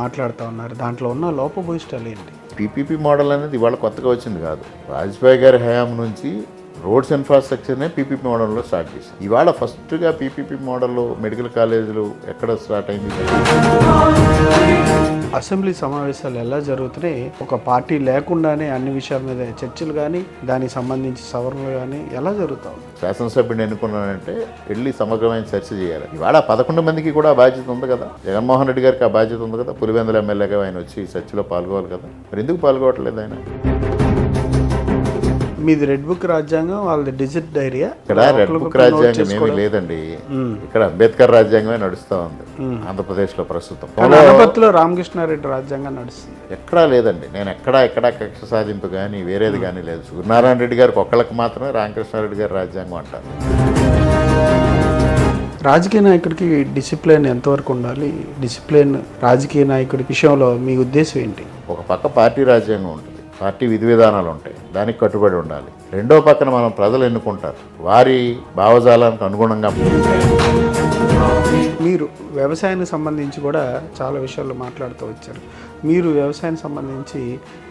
మాట్లాడుతూ ఉన్నారు. దాంట్లో ఉన్న లోపభూయిష్టాలు ఏంటి? పీపీపీ మోడల్ అనేది ఇవాళ కొత్తగా వచ్చింది కాదు. వాజ్పేయి గారి హయాం నుంచి రోడ్స్ ఇన్ఫ్రాస్ట్రక్చర్నే పీపీపీ మోడల్లో స్టార్ట్ చేసి ఇవాళ ఫస్ట్గా పీపీపీ మోడల్లో మెడికల్ కాలేజీలు ఎక్కడ స్టార్ట్ అయింది? అసెంబ్లీ సమావేశాలు ఎలా జరుగుతున్నాయి? ఒక పార్టీ లేకుండానే అన్ని విషయాల మీద చర్చలు కానీ దానికి సంబంధించి సవరణలు కానీ ఎలా జరుగుతాయి? శాసనసభ్యుని ఎన్నుకున్నానంటే వెళ్ళి సమగ్రమైన చర్చ చేయాలి. ఇవాళ 11 మందికి కూడా ఆ బాధ్యత ఉంది కదా. జగన్మోహన్ రెడ్డి గారికి ఆ బాధ్యత ఉంది కదా. పులివెందుల ఎమ్మెల్యేగా ఆయన వచ్చి చర్చలో పాల్గొవాలి కదా. మరి ఎందుకు పాల్గొనట్లేదు ఆయన? మీది రెడ్ బుక్ రాజ్యాంగం, వాళ్ళది డిజిట్ డైరియా. ఇక్కడ రెడ్ బుక్ రాజ్యాంగం ఏమీ లేదండి. ఇక్కడ అంబేద్కర్ రాజ్యాంగమే నడుస్తూ ఉంది ఆంధ్రప్రదేశ్లో ప్రస్తుతం. అనపర్తిలో రామకృష్ణారెడ్డి రాజ్యాంగం నడుస్తుంది. ఎక్కడా లేదండి. నేను ఎక్కడా కక్ష సాధింపు కానీ వేరేది కానీ లేదు. సూర్యనారాయణ రెడ్డి గారికి ఒక్కళ్ళకి మాత్రమే రామకృష్ణారెడ్డి గారి రాజ్యాంగం అంటారు. రాజకీయ నాయకుడికి డిసిప్లిన్ ఎంతవరకు ఉండాలి? డిసిప్లిన్ రాజకీయ నాయకుడి విషయంలో మీ ఉద్దేశం ఏంటి? ఒక పక్క పార్టీ రాజ్యాంగం ఉంటుంది, పార్టీ విధి విధానాలు ఉంటాయి, దానికి కట్టుబడి ఉండాలి. రెండో పక్కన మనం ప్రజలు ఎన్నుకుంటారు, వారి భావజాలానికి అనుగుణంగా. మీరు వ్యవసాయానికి సంబంధించి కూడా చాలా విషయాల్లో మాట్లాడుతూ వచ్చారు. మీరు వ్యవసాయానికి సంబంధించి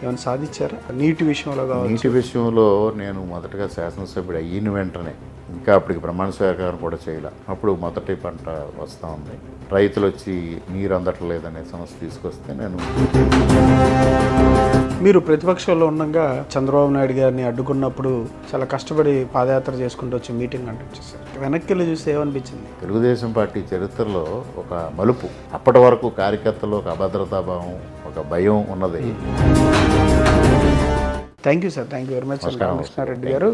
ఏమైనా సాధించారా? నీటి విషయంలో కావచ్చు. నీటి విషయంలో నేను మొదటగా శాసనసభ్యుడు అయిన వెంటనే ఇంకా అప్పటికి ప్రమాణ స్వీకారం కూడా చేయాలి. అప్పుడు మొదటి పంట వస్తూ ఉంది. రైతులు వచ్చి నీరు అందట్లేదనే సమస్య తీసుకొస్తే మీరు ప్రతిపక్షంలో ఉండగా చంద్రబాబు నాయుడు గారిని అడ్డుకున్నప్పుడు చాలా కష్టపడి పాదయాత్ర చేసుకుంటూ వచ్చి మీటింగ్ కండక్ట్ చేశారు. వెనక్కి వెళ్ళి చూస్తే ఏమనిపించింది? తెలుగుదేశం పార్టీ చరిత్రలో ఒక మలుపు. అప్పటి వరకు కార్యకర్తలు ఒక అభద్రతాభావం, ఒక భయం ఉన్నది. Thank you sir. Thank you very much Ramakrishna Reddy గారు.